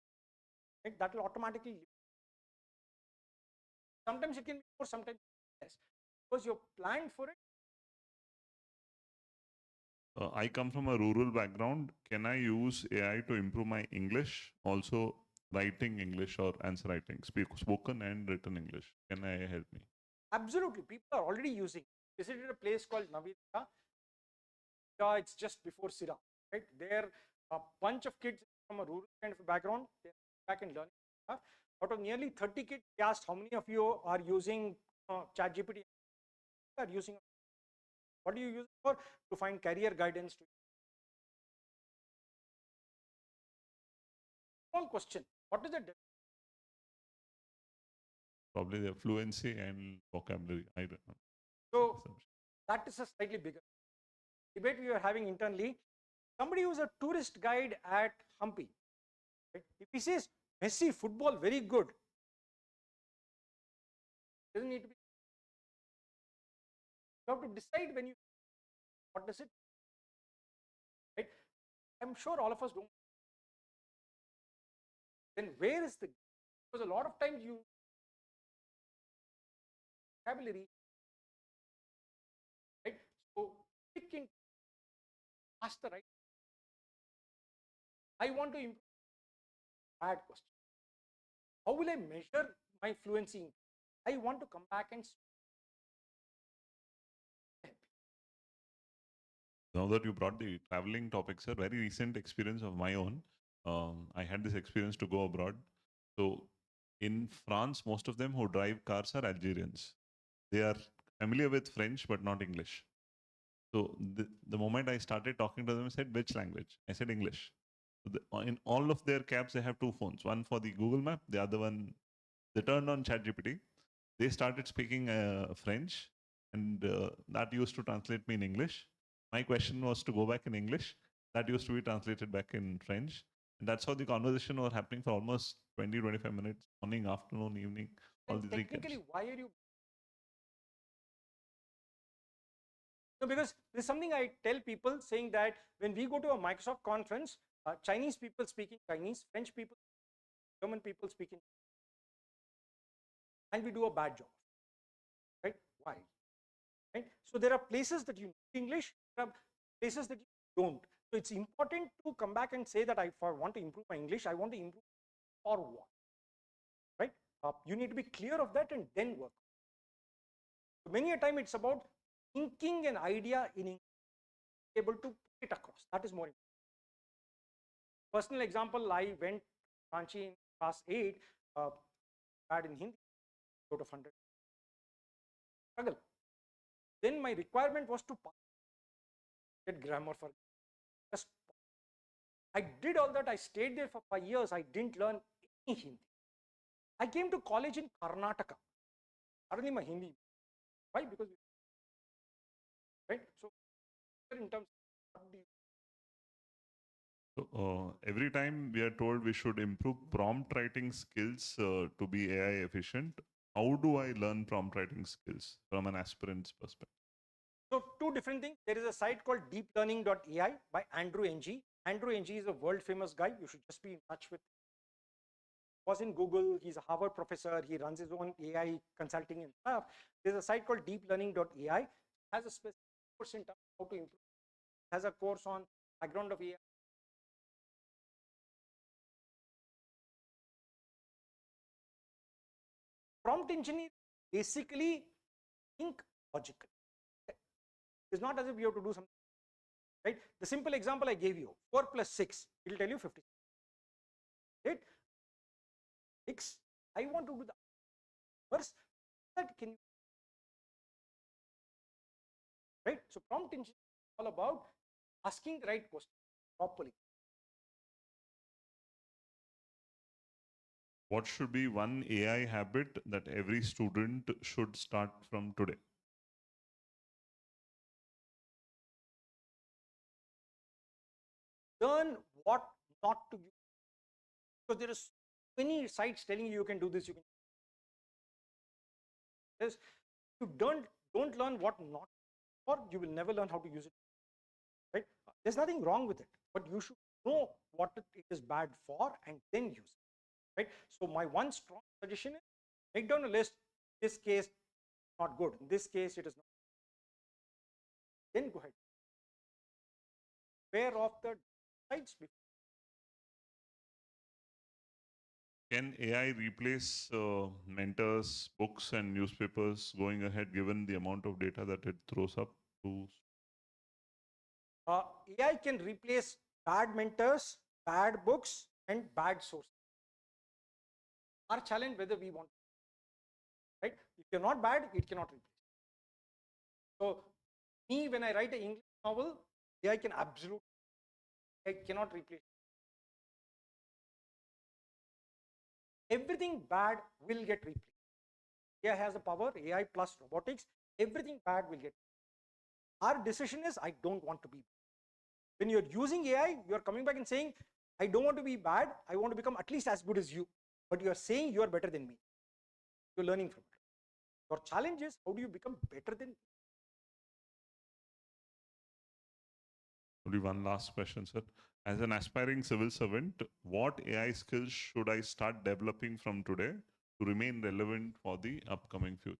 Right? That will automatically. Sometimes it can be more, sometimes less, because you're planned for it. I come from a rural background. Can I use AI to improve my English? Also, writing English or answer writing, spoken and written English. Can I help me? Absolutely, people are already using. Visited a place called Navita. It's just before Sira. Right, there a bunch of kids from a rural kind of background. They're back and learning stuff. Out of nearly 30 kids, they asked how many of you are using ChatGPT. Are using. What do you use it for? To find career guidance. One question: what is the Probably the fluency and vocabulary. I don't know. so that is a slightly bigger debate we were having internally. Somebody who's a tourist guide at Hampi, right? If he says Messi football very good, doesn't need to be. You have to decide when you what does it, right? I'm sure all of us don't. Then where is the, because a lot of times you vocabulary, right? So pick in, ask the right. I want to improve. Bad question. How will I measure my fluency? I want to come back and Now that you brought the traveling topic, sir, very recent experience of my own. I had this experience to go abroad. So in France, most of them who drive cars are Algerians. They are familiar with French but not English. So the moment I started talking to them, I said, which language? I said English. So in all of their cabs, they have two phones. One for the Google Map, the other one, they turned on ChatGPT. They started speaking French, and that used to translate me in English. My question was to go back in English. That used to be translated back in French. And that's how the conversation was happening for almost 20, 25 minutes, morning, afternoon, evening, all and these technically, weekends. why are you? No, because there's something I tell people saying that when we go to a Microsoft conference, Chinese people speaking Chinese, French people, German people speaking, and we do a bad job, right? Why? Right? So there are places that you need English, there are places that you don't. So it's important to come back and say that if I want to improve my English, I want to improve for what, right? You need to be clear of that and then work. Many a time it's about thinking an idea in English, able to put it across. That is more important. Personal example, I went Ranchi in class 8, bad in Hindi, out of 100. Struggle. Then my requirement was to get grammar for just. I did all that. I stayed there for 5 years. I didn't learn any Hindi. I came to college in Karnataka. Suddenly my Hindi. Why? Because right. So in terms of what do you, So every time we are told we should improve prompt writing skills to be AI efficient, how do I learn prompt writing skills from an aspirant's perspective? so two different things. There is a site called deeplearning.ai by Andrew Ng. Andrew Ng is a world famous guy. You should just be in touch with. Was in Google. He's a Harvard professor. He runs his own AI consulting and stuff. There's a site called deeplearning.ai. Has a specific course in terms of how to improve. Has a course on background of AI. Prompt engineering basically think logically. It's not as if you have to do something, right? The simple example I gave you, 4 plus 6, it will tell you 50. Right? 6, I want to do the First, that can right. So prompt engineering is all about asking the right question properly. What should be one AI habit that every student should start from today? Learn what not to use. Because there is many sites telling you can do this, you can do this. You don't learn what not, or you will never learn how to use it. Right? There's nothing wrong with it, but you should know what it is bad for and then use it. Right? So my one strong suggestion is make down a list. This case not good. In this case, it is not. Then go ahead. Aware of the sites. Can AI replace mentors, books, and newspapers going ahead, given the amount of data that it throws up to? AI can replace bad mentors, bad books, and bad sources. Our challenge whether we want, right? If you're not bad, it cannot replace. So, me when I write an English novel, AI can absolutely, I cannot replace. Everything bad will get replaced. AI has the power, AI plus robotics, everything bad will get. Our decision is I don't want to be. When you're using AI, you're coming back and saying, I don't want to be bad, I want to become at least as good as you. But you're saying you're better than me. You're learning from it. Your challenge is how do you become better than me? Only one last question, sir. As an aspiring civil servant, what AI skills should I start developing from today to remain relevant for the upcoming future?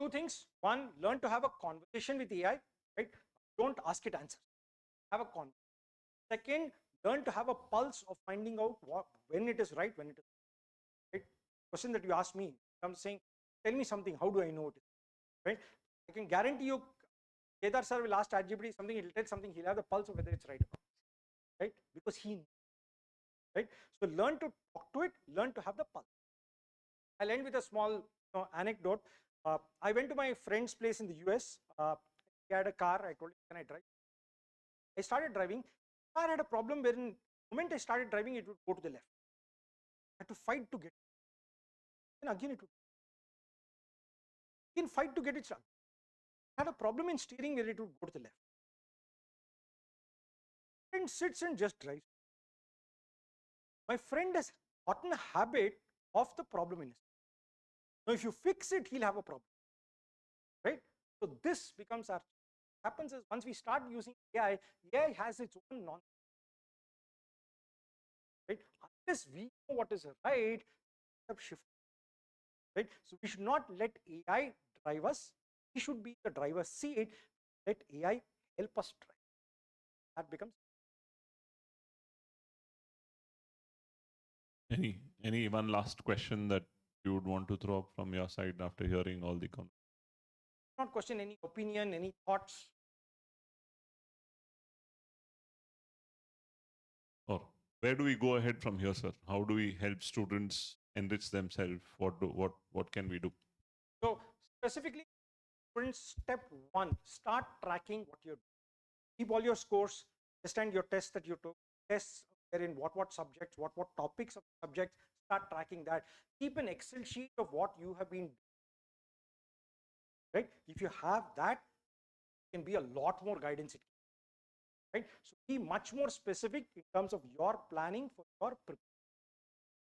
Two things. One, learn to have a conversation with AI, right? Don't ask it answers. Have a conversation. Second, learn to have a pulse of finding out when it is right, when it is right. Question that you asked me, I'm saying, tell me something, how do I know it is right? I can guarantee you, Kedar sir will ask ChatGPT something, he'll tell something, he'll have the pulse of whether it's right or not, right? Because he, right? So learn to talk to it, learn to have the pulse. I'll end with a small anecdote. I went to my friend's place in the US. He had a car. I told him, can I drive? I started driving. The car had a problem wherein the moment I started driving, it would go to the left. I had to fight to get it. Then again, it would again fight to get it started. I had a problem in steering where it would go to the left. And sits and just drives. My friend has gotten a habit of the problem in his. Now, if you fix it, he'll have a problem, right? So this becomes our happens is once we start using AI, AI has its own non, right? Unless we know what is right, shift, right? So we should not let AI drive us. We should be the driver's seat. Let AI help us drive. That becomes Any one last question that you would want to throw up from your side after hearing all the comments? not question any opinion, any thoughts. Or where do we go ahead from here, sir? How do we help students enrich themselves? What can we do? So specifically, students, step one, start tracking what you're doing. Keep all your scores, understand your tests that you took, tests in what subjects, what topics of subjects, start tracking that. Keep an Excel sheet of what you have been, right? If you have that, it can be a lot more guidance, right? So be much more specific in terms of your planning for your preparation.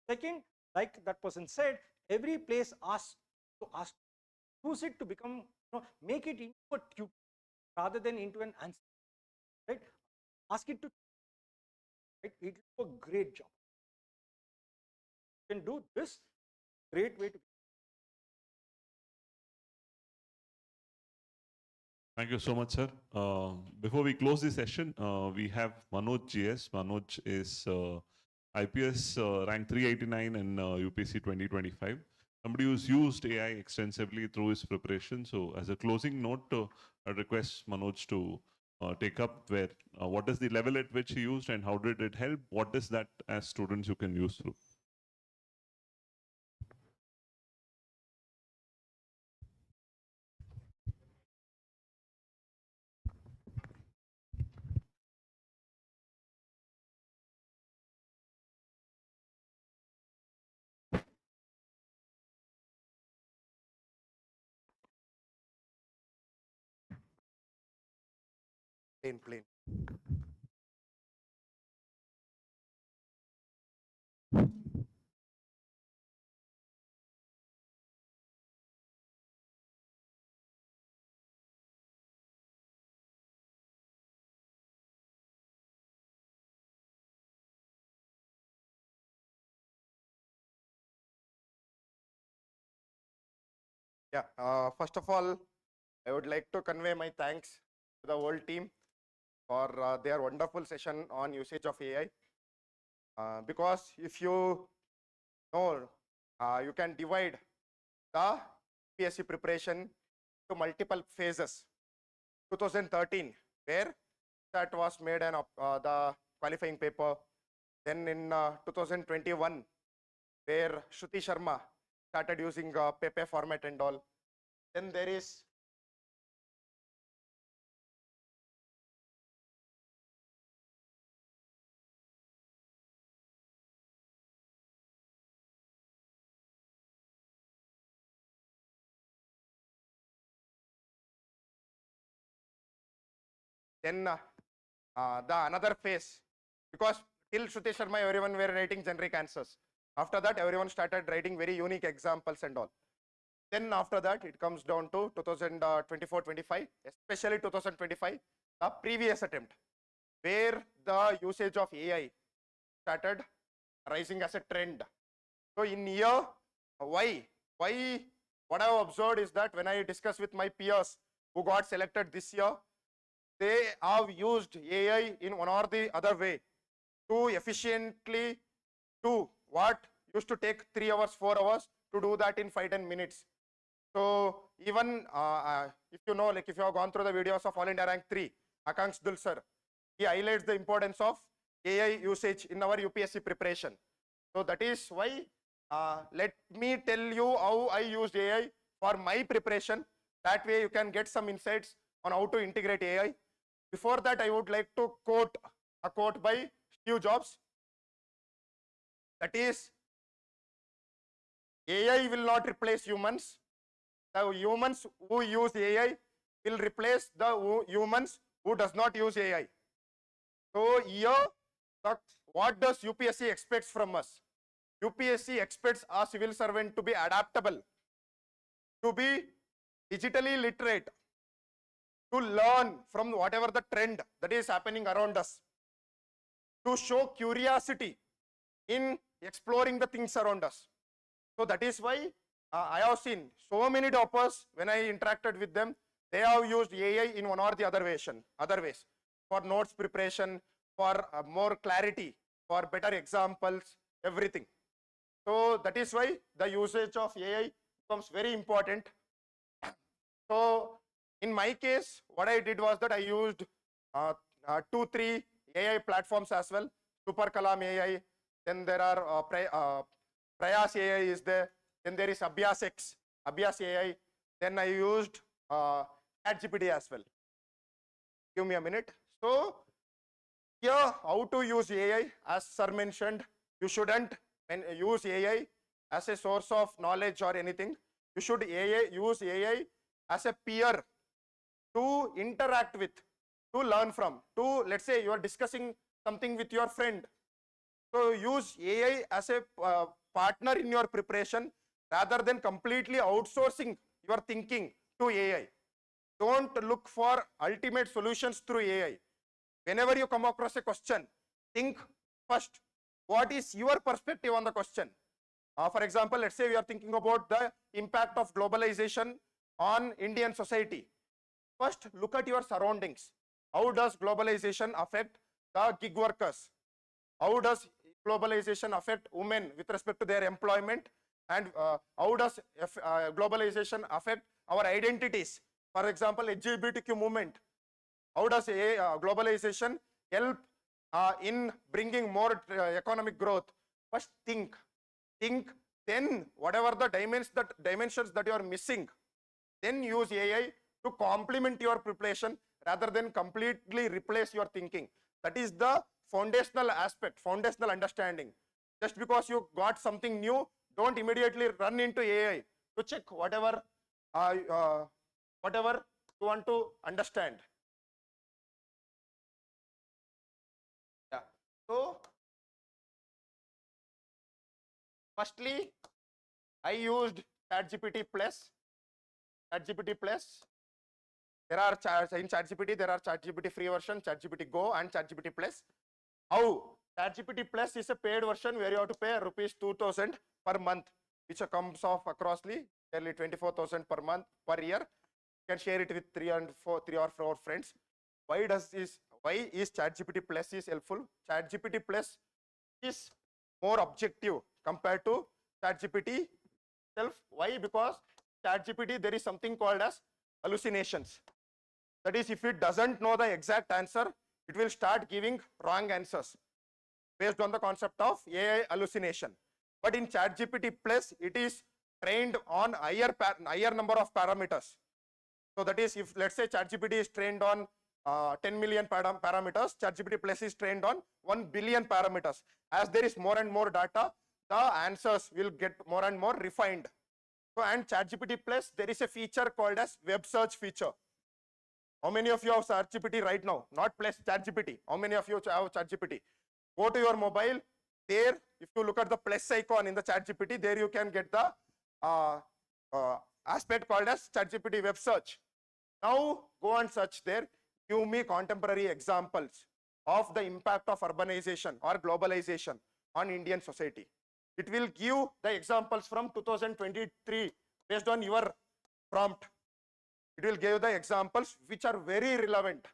Second, like that person said, every place asks to ask, use it to become, make it into a tube rather than into an answer, right? Ask it to, right? It will do a great job. You can do this, great way to. Thank you so much, sir. Before we close the session, we have Manoj GS. Manoj is IPS rank 389 in UPSC 2025. Somebody who's used AI extensively through his preparation. So as a closing note, I request Manoj to take up where what is the level at which he used and how did it help? What is that as students you can use through? plain. Yeah, first of all, I would like to convey my thanks to the whole team for their wonderful session on usage of AI. Because if you know, you can divide the PSC preparation to multiple phases. 2013, where that was made the qualifying paper. Then in 2021, where Shruti Sharma started using Pepe format and all. Then there is the another phase, because till Shruti Sharma everyone were writing generic answers. After that everyone started writing very unique examples and all. Then after that it comes down to 2024-25, especially 2025, the previous attempt, where the usage of AI started rising as a trend. So in year, why what I have observed is that when I discuss with my peers who got selected this year, they have used AI in one or the other way to efficiently do what used to take 3 hours, 4 hours, to do that in 5-10 minutes. So even if you know, like if you have gone through the videos of All India Rank 3, Akansh Dul sir, he highlights the importance of AI usage in our UPSC preparation. So that is why let me tell you how I used AI for my preparation. That way you can get some insights on how to integrate AI. Before that, I would like to quote a quote by Steve Jobs. That is, AI will not replace humans. The humans who use AI will replace the humans who does not use AI. So here, what does UPSC expects from us? UPSC expects a civil servant to be adaptable, to be digitally literate, to learn from whatever the trend that is happening around us, to show curiosity in exploring the things around us. So that is why I have seen so many toppers, when I interacted with them, they have used AI in one or the other ways, for notes preparation, for more clarity, for better examples, everything. So that is why the usage of AI becomes very important. So in my case, what I did was that I used 2-3 AI platforms as well. Super Kalam AI, then there are Prayas AI is there, then there is Abhyas AI, then I used ChatGPT as well. Give me a minute. So here, how to use AI, as sir mentioned, you shouldn't use AI as a source of knowledge or anything. You should use AI as a peer to interact with, to learn from, to, let's say you are discussing something with your friend. So use AI as a partner in your preparation rather than completely outsourcing your thinking to AI. Don't look for ultimate solutions through AI. Whenever you come across a question, think first, what is your perspective on the question? For example, let's say we are thinking about the impact of globalization on Indian society. First, look at your surroundings. How does globalization affect the gig workers? How does globalization affect women with respect to their employment? And how does globalization affect our identities? For example, LGBTQ movement. How does globalization help in bringing more economic growth? First think, then whatever the dimensions that you are missing, then use AI to complement your preparation rather than completely replace your thinking. That is the foundational aspect, foundational understanding. Just because you got something new, don't immediately run into AI to check whatever you want to understand. So, firstly, I used ChatGPT Plus. ChatGPT Plus. There are in ChatGPT, there are ChatGPT free version, ChatGPT Go, and ChatGPT Plus. How? ChatGPT Plus is a paid version where you have to pay rupees 2,000 per month, which comes off acrossly nearly 24,000 per month per year. You can share it with three or four friends. Why is ChatGPT Plus is helpful? ChatGPT Plus is more objective compared to ChatGPT itself. Why? Because ChatGPT, there is something called as hallucinations. That is, if it doesn't know the exact answer, it will start giving wrong answers based on the concept of AI hallucination. But in ChatGPT Plus, it is trained on higher number of parameters. So that is, if let's say ChatGPT is trained on 10 million parameters, ChatGPT Plus is trained on 1 billion parameters. As there is more and more data, the answers will get more and more refined. So, and ChatGPT Plus, there is a feature called as web search feature. How many of you have ChatGPT right now? Not Plus, ChatGPT. How many of you have ChatGPT? Go to your mobile. There, if you look at the plus icon in the ChatGPT, there you can get the aspect called as ChatGPT web search. Now, go and search there. Give me contemporary examples of the impact of urbanization or globalization on Indian society. It will give the examples from 2023 based on your prompt. It will give the examples which are very relevant,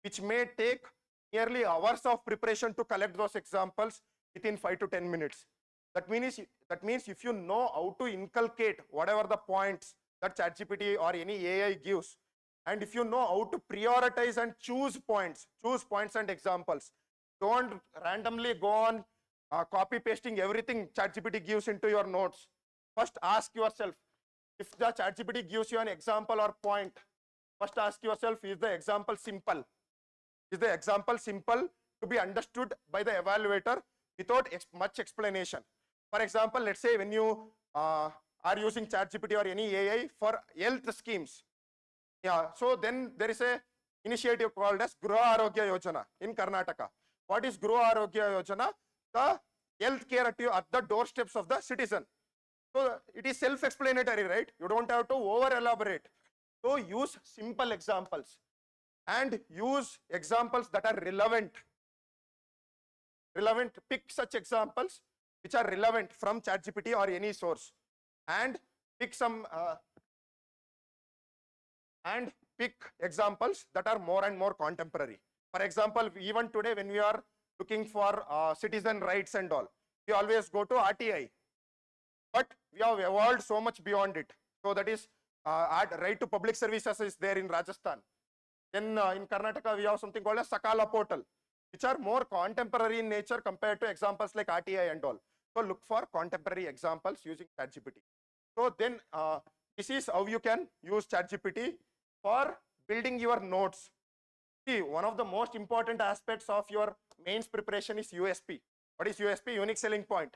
which may take nearly hours of preparation to collect those examples within 5 to 10 minutes. That means if you know how to inculcate whatever the points that ChatGPT or any AI gives, and if you know how to prioritize and choose points and examples, don't randomly go on copy pasting everything ChatGPT gives into your notes. First ask yourself, if the ChatGPT gives you an example or point, first ask yourself, is the example simple? Is the example simple to be understood by the evaluator without much explanation? For example, let's say when you are using ChatGPT or any AI for health schemes, so then there is a initiative called as Gruha Arogya Yojana in Karnataka. What is Gruha Arogya Yojana? The health care at the doorsteps of the citizen. So it is self-explanatory, right? You don't have to over-elaborate. So use simple examples and use examples that are relevant. Pick such examples which are relevant from ChatGPT or any source, and pick some examples that are more and more contemporary. For example, even today when we are looking for citizen rights and all, we always go to RTI. But we have evolved so much beyond it. So that is right to public services is there in Rajasthan. Then in Karnataka, we have something called a Sakala portal, which are more contemporary in nature compared to examples like RTI and all. So look for contemporary examples using ChatGPT. So then this is how you can use ChatGPT for building your notes. See, one of the most important aspects of your mains preparation is USP. What is USP? Unique selling point.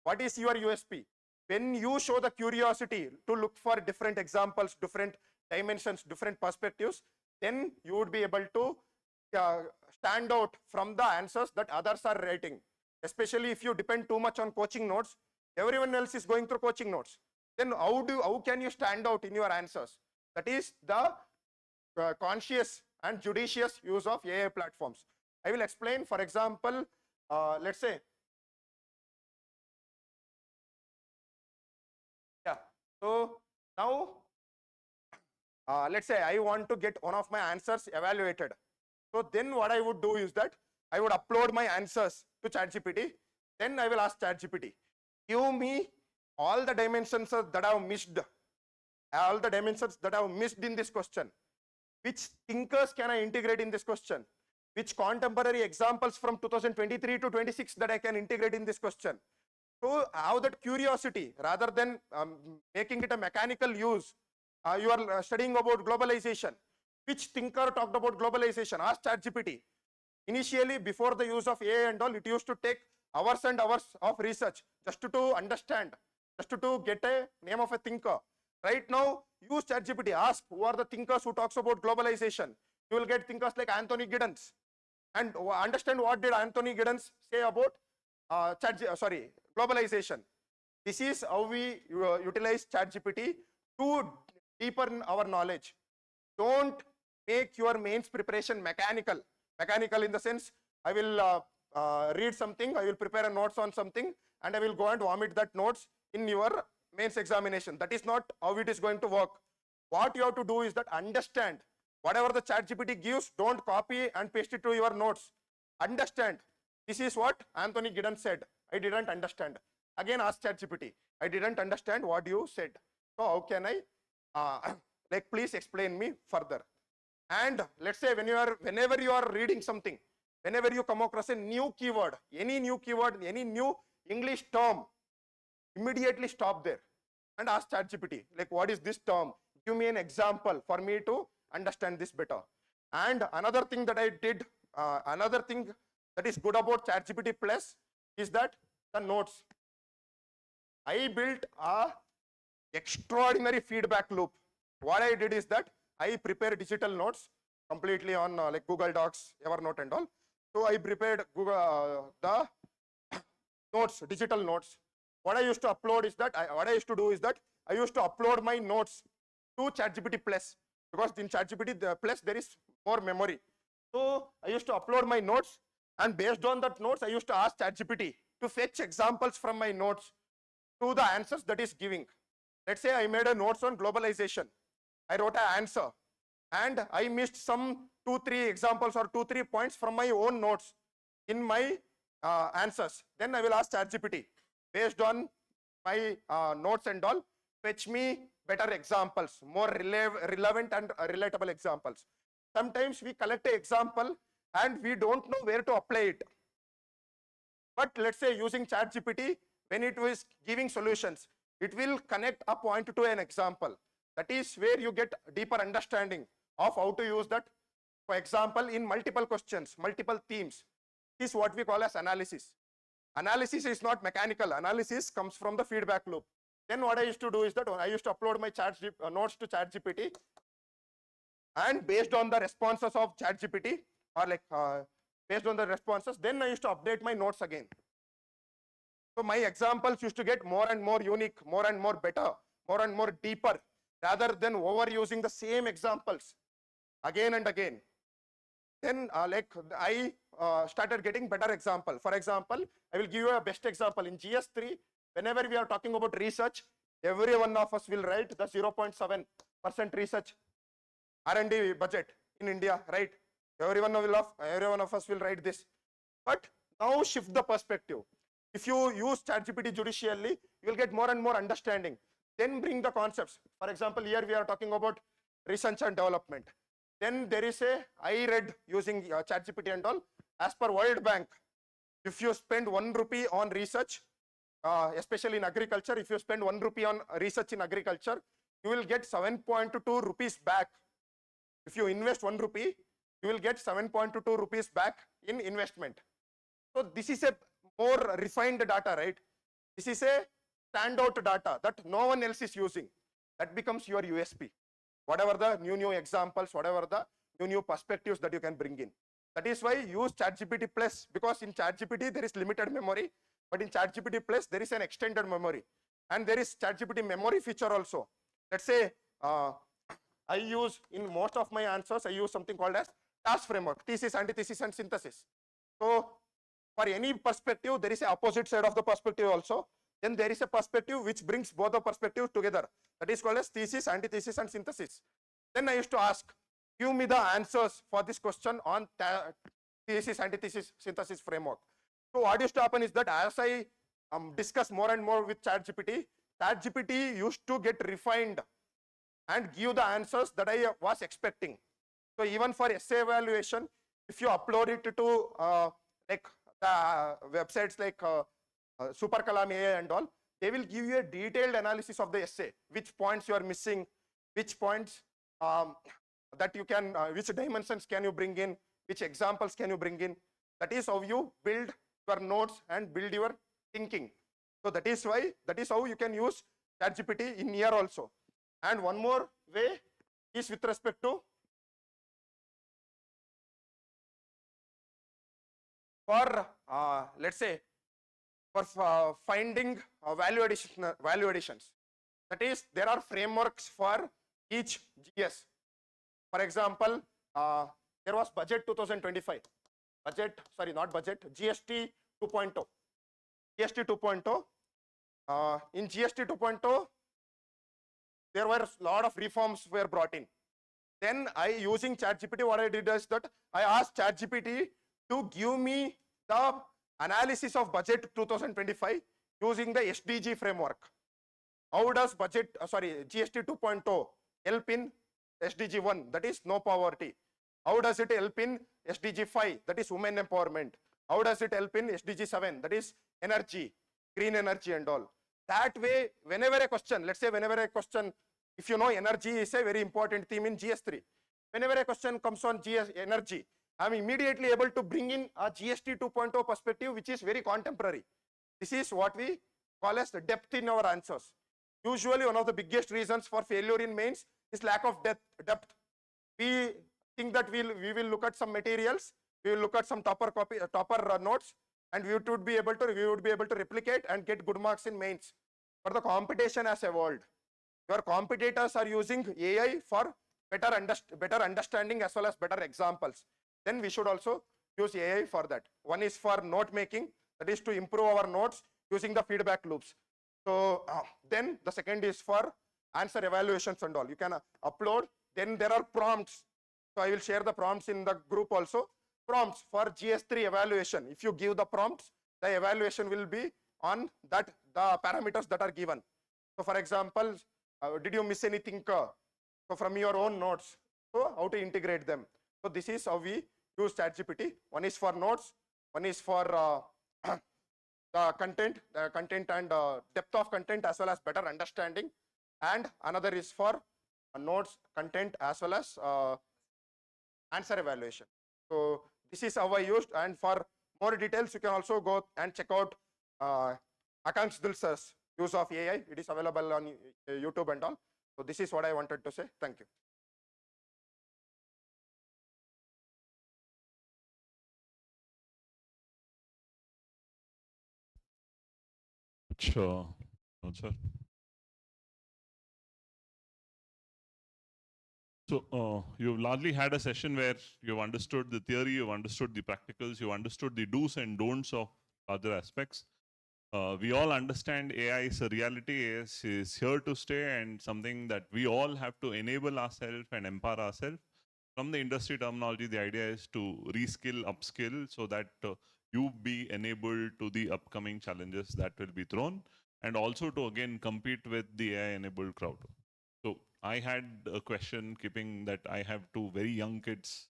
What is your USP? When you show the curiosity to look for different examples, different dimensions, different perspectives, then you would be able to stand out from the answers that others are writing. Especially if you depend too much on coaching notes, everyone else is going through coaching notes. Then how can you stand out in your answers? That is the conscious and judicious use of AI platforms. I will explain. For example, let's say, so now let's say I want to get one of my answers evaluated. So then what I would do is that I would upload my answers to ChatGPT. Then I will ask ChatGPT, give me all the dimensions that I have missed, in this question. Which thinkers can I integrate in this question? Which contemporary examples from 2023 to 26 that I can integrate in this question? So have that curiosity rather than making it a mechanical use. You are studying about globalization. Which thinker talked about globalization? Ask ChatGPT. Initially, before the use of AI and all, it used to take hours and hours of research just to understand, just to get a name of a thinker. Right now, use ChatGPT. Ask who are the thinkers who talks about globalization. You will get thinkers like Anthony Giddens. And understand what did Anthony Giddens say about globalization. This is how we utilize ChatGPT to deepen our knowledge. Don't make your mains preparation mechanical. Mechanical in the sense, I will read something, I will prepare a notes on something, and I will go and vomit that notes in your mains examination. That is not how it is going to work. What you have to do is that understand whatever the ChatGPT gives, don't copy and paste it to your notes. Understand. This is what Anthony Giddens said. I didn't understand. Again, ask ChatGPT. I didn't understand what you said. So how can I, please explain me further. And let's say whenever you are reading something, whenever you come across a new keyword, any new English term, immediately stop there and ask ChatGPT, like, what is this term? Give me an example for me to understand this better. And another thing that I did, another thing that is good about ChatGPT Plus is that the notes. I built a extraordinary feedback loop. What I did is that I prepare digital notes completely on like Google Docs, Evernote and all. So I prepared the notes, digital notes. What I used to upload is that, what I used to do is that I used to upload my notes to ChatGPT Plus, because in ChatGPT Plus there is more memory. So I used to upload my notes, and based on that notes, I used to ask ChatGPT to fetch examples from my notes to the answers that is giving. Let's say I made a notes on globalization. I wrote an answer, and I missed some 2-3 examples or 2-3 points from my own notes in my answers. Then I will ask ChatGPT, based on my notes and all, fetch me better examples, more relevant and relatable examples. Sometimes we collect an example and we don't know where to apply it. But let's say using ChatGPT, when it was giving solutions, it will connect a point to an example. That is where you get deeper understanding of how to use that. For example, in multiple questions, multiple themes, this is what we call as analysis. Analysis is not mechanical. Analysis comes from the feedback loop. Then what I used to do is that I used to upload my notes to ChatGPT, and based on the responses of ChatGPT, or like based on the responses, then I used to update my notes again. So my examples used to get more and more unique, more and more better, more and more deeper, rather than overusing the same examples again and again. Then I started getting better example. For example, I will give you a best example. In GS3, whenever we are talking about research, every one of us will write the 0.7% research R&D budget in India, right? Every one of us will write this. But now shift the perspective. If you use ChatGPT judicially, you will get more and more understanding. Then bring the concepts. For example, here we are talking about research and development. Then there is I read using ChatGPT and all. As per World Bank, if you spend 1 rupee on research, especially in agriculture, if you spend 1 rupee on research in agriculture, you will get 7.2 rupees back. If you invest 1 rupee, you will get 7.2 rupees back in investment. So this is a more refined data, right? This is a standout data that no one else is using. That becomes your USP. Whatever the new examples, whatever the new perspectives that you can bring in. That is why use ChatGPT Plus, because in ChatGPT there is limited memory, but in ChatGPT Plus there is an extended memory, and there is ChatGPT memory feature also. Let's say I use, in most of my answers, I use something called as task framework, thesis, antithesis, and synthesis. So for any perspective, there is an opposite side of the perspective also. Then there is a perspective which brings both the perspectives together. That is called as thesis, antithesis, and synthesis. Then I used to ask, give me the answers for this question on thesis, antithesis, synthesis framework. So what used to happen is that as I discuss more and more with ChatGPT, ChatGPT used to get refined and give the answers that I was expecting. So even for essay evaluation, if you upload it to like the websites like Super Kalam AI and all, they will give you a detailed analysis of the essay, which points you are missing, which points that you can, which dimensions can you bring in, which examples can you bring in. That is how you build your notes and build your thinking. So that is how you can use ChatGPT in here also. And one more way is with respect to for let's say for finding value additions. That is, there are frameworks for each GS. For example, there was budget 2025. Budget, sorry, not budget, GST 2.0. GST 2.0. In GST 2.0, there were a lot of reforms were brought in. Then using ChatGPT, what I did is that I asked ChatGPT to give me the analysis of budget 2025 using the SDG framework. How does GST 2.0 help in SDG 1, that is no poverty? How does it help in SDG 5, that is women empowerment? How does it help in SDG 7, that is energy, green energy and all? That way, whenever a question, let's say whenever a question, if you know energy is a very important theme in GS3. Whenever a question comes on energy, I'm immediately able to bring in a GST 2.0 perspective, which is very contemporary. This is what we call as the depth in our answers. Usually one of the biggest reasons for failure in mains is lack of depth. We think that we will look at some materials, we will look at some topper notes, and we would be able to replicate and get good marks in mains. But the competition has evolved. Your competitors are using AI for better understanding as well as better examples. Then we should also use AI for that. One is for note making, that is to improve our notes using the feedback loops. So then the second is for answer evaluations and all. You can upload. Then there are prompts. So I will share the prompts in the group also. Prompts for GS3 evaluation. If you give the prompts, the evaluation will be on that the parameters that are given. So for example, did you miss anything? So from your own notes. So how to integrate them. So this is how we use ChatGPT. One is for notes. One is for the content and depth of content as well as better understanding. And another is for notes, content as well as answer evaluation. So this is how I used, and for more details you can also go and check out Akansh Dilsa's use of AI. It is available on YouTube and all. So this is what I wanted to say. Thank you. Sure. No, sir. So you've largely had a session where you've understood the theory, you've understood the practicals, you've understood the do's and don'ts of other aspects. We all understand AI is a reality, is here to stay, and something that we all have to enable ourselves and empower ourselves. From the industry terminology, the idea is to reskill, upskill, so that you be enabled to the upcoming challenges that will be thrown, and also to again compete with the AI-enabled crowd. So I had a question, keeping that I have two very young kids.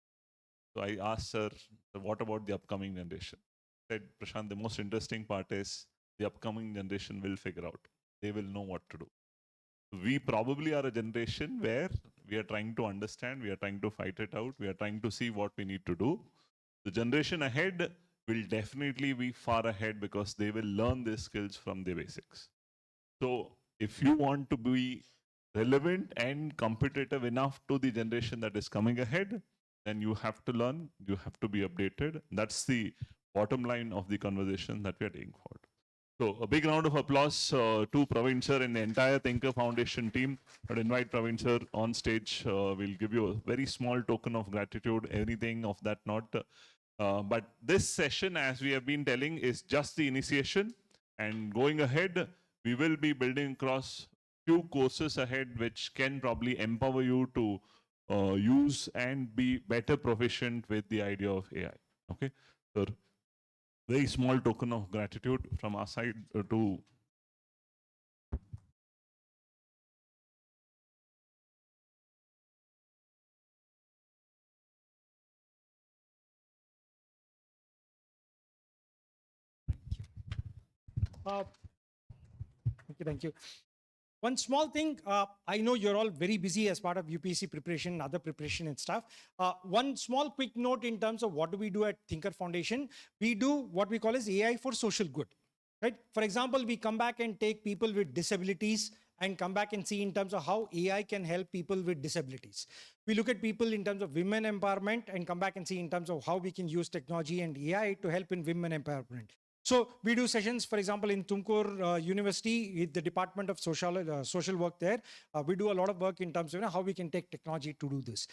So I asked her, what about the upcoming generation? I said, Prashant, the most interesting part is the upcoming generation will figure out. They will know what to do. We probably are a generation where we are trying to understand, we are trying to fight it out, we are trying to see what we need to do. The generation ahead will definitely be far ahead because they will learn these skills from the basics. So if you want to be relevant and competitive enough to the generation that is coming ahead, then you have to learn, you have to be updated. That's the bottom line of the conversation that we are taking forward. So a big round of applause to Praveen sir and the entire Thinker Foundation team. I'd invite Praveen sir on stage. We'll give you a very small token of gratitude, anything of that not. But this session, as we have been telling, is just the initiation. And going ahead, we will be building across few courses ahead which can probably empower you to use and be better proficient with the idea of AI. Okay, so very small token of gratitude from our side to Thank you. One small thing, I know you're all very busy as part of UPSC preparation, other preparation and stuff. One small quick note in terms of what do we do at Thinker Foundation. We do what we call as AI for social good, right? For example, we come back and take people with disabilities and come back and see in terms of how AI can help people with disabilities. We look at people in terms of women empowerment and come back and see in terms of how we can use technology and AI to help in women empowerment. So we do sessions, for example, in Tumkur University, with the Department of Social Work there. We do a lot of work in terms of how we can take technology to do this.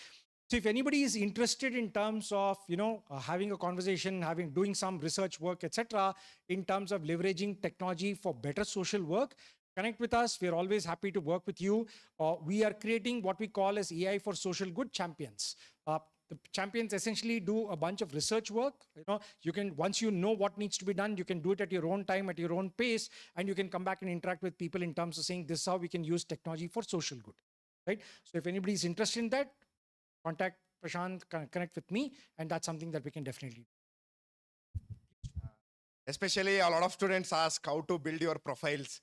So if anybody is interested in terms of having a conversation, doing some research work, etc., in terms of leveraging technology for better social work, connect with us. We're always happy to work with you. We are creating what we call as AI for social good champions. The champions essentially do a bunch of research work. You can, once you know what needs to be done, you can do it at your own time, at your own pace, and you can come back and interact with people in terms of saying this is how we can use technology for social good, right? So if anybody is interested in that, contact Prashant, connect with me, and that's something that we can definitely do. Especially a lot of students ask how to build your profiles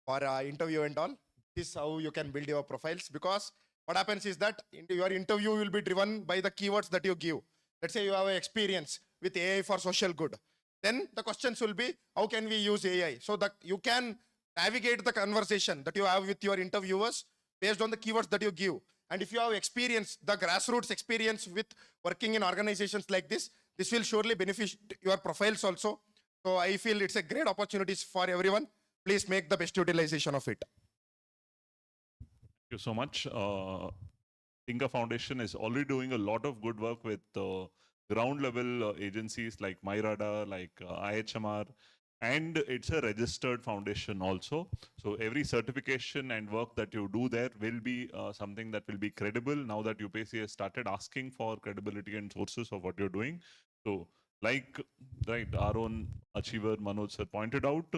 for interview and all. This is how you can build your profiles, because what happens is that your interview will be driven by the keywords that you give. Let's say you have an experience with AI for social good. Then the questions will be, how can we use AI? So that you can navigate the conversation that you have with your interviewers based on the keywords that you give. And if you have experience, the grassroots experience with working in organizations like this will surely benefit your profiles also. So I feel it's a great opportunity for everyone. Please make the best utilization of it. Thank you so much. Tinker Foundation is already doing a lot of good work with ground level agencies like MyRadar, like IHMR, and it's a registered foundation also. So every certification and work that you do there will be something that will be credible now that UPSC has started asking for credibility and sources of what you're doing. So like our own achiever Manoj sir pointed out,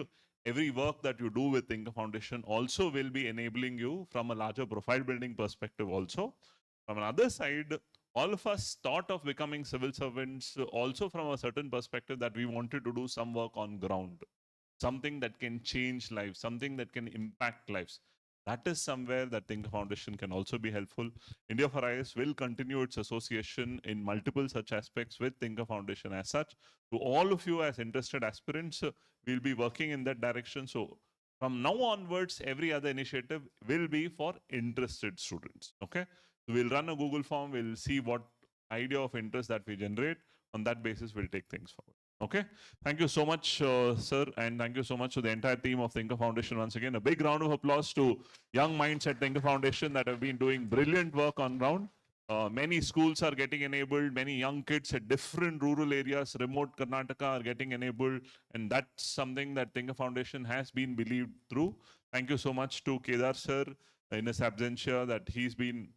every work that you do with Tinker Foundation also will be enabling you from a larger profile building perspective also. From another side, all of us thought of becoming civil servants also from a certain perspective that we wanted to do some work on ground, something that can change lives, something that can impact lives. That is somewhere that Tinker Foundation can also be helpful. India for IS will continue its association in multiple such aspects with Tinker Foundation as such. To all of you as interested aspirants, we'll be working in that direction. So from now onwards, every other initiative will be for interested students. Okay. So we'll run a Google form. We'll see what idea of interest that we generate. On that basis, we'll take things forward. Okay. Thank you so much, sir. And thank you so much to the entire team of Tinker Foundation. Once again, a big round of applause to young minds at Tinker Foundation that have been doing brilliant work on ground. Many schools are getting enabled. Many young kids at different rural areas, remote Karnataka, are getting enabled. And that's something that Tinker Foundation has been believed through. Thank you so much to Kedar sir in his absentia that he's been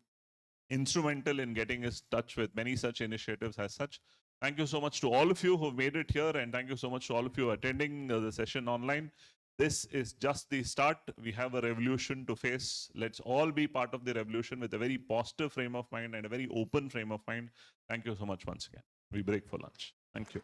instrumental in getting us touch with many such initiatives as such. Thank you so much to all of you who've made it here, and thank you so much to all of you attending the session online. This is just the start. We have a revolution to face. Let's all be part of the revolution with a very positive frame of mind and a very open frame of mind. Thank you so much once again. We break for lunch. Thank you.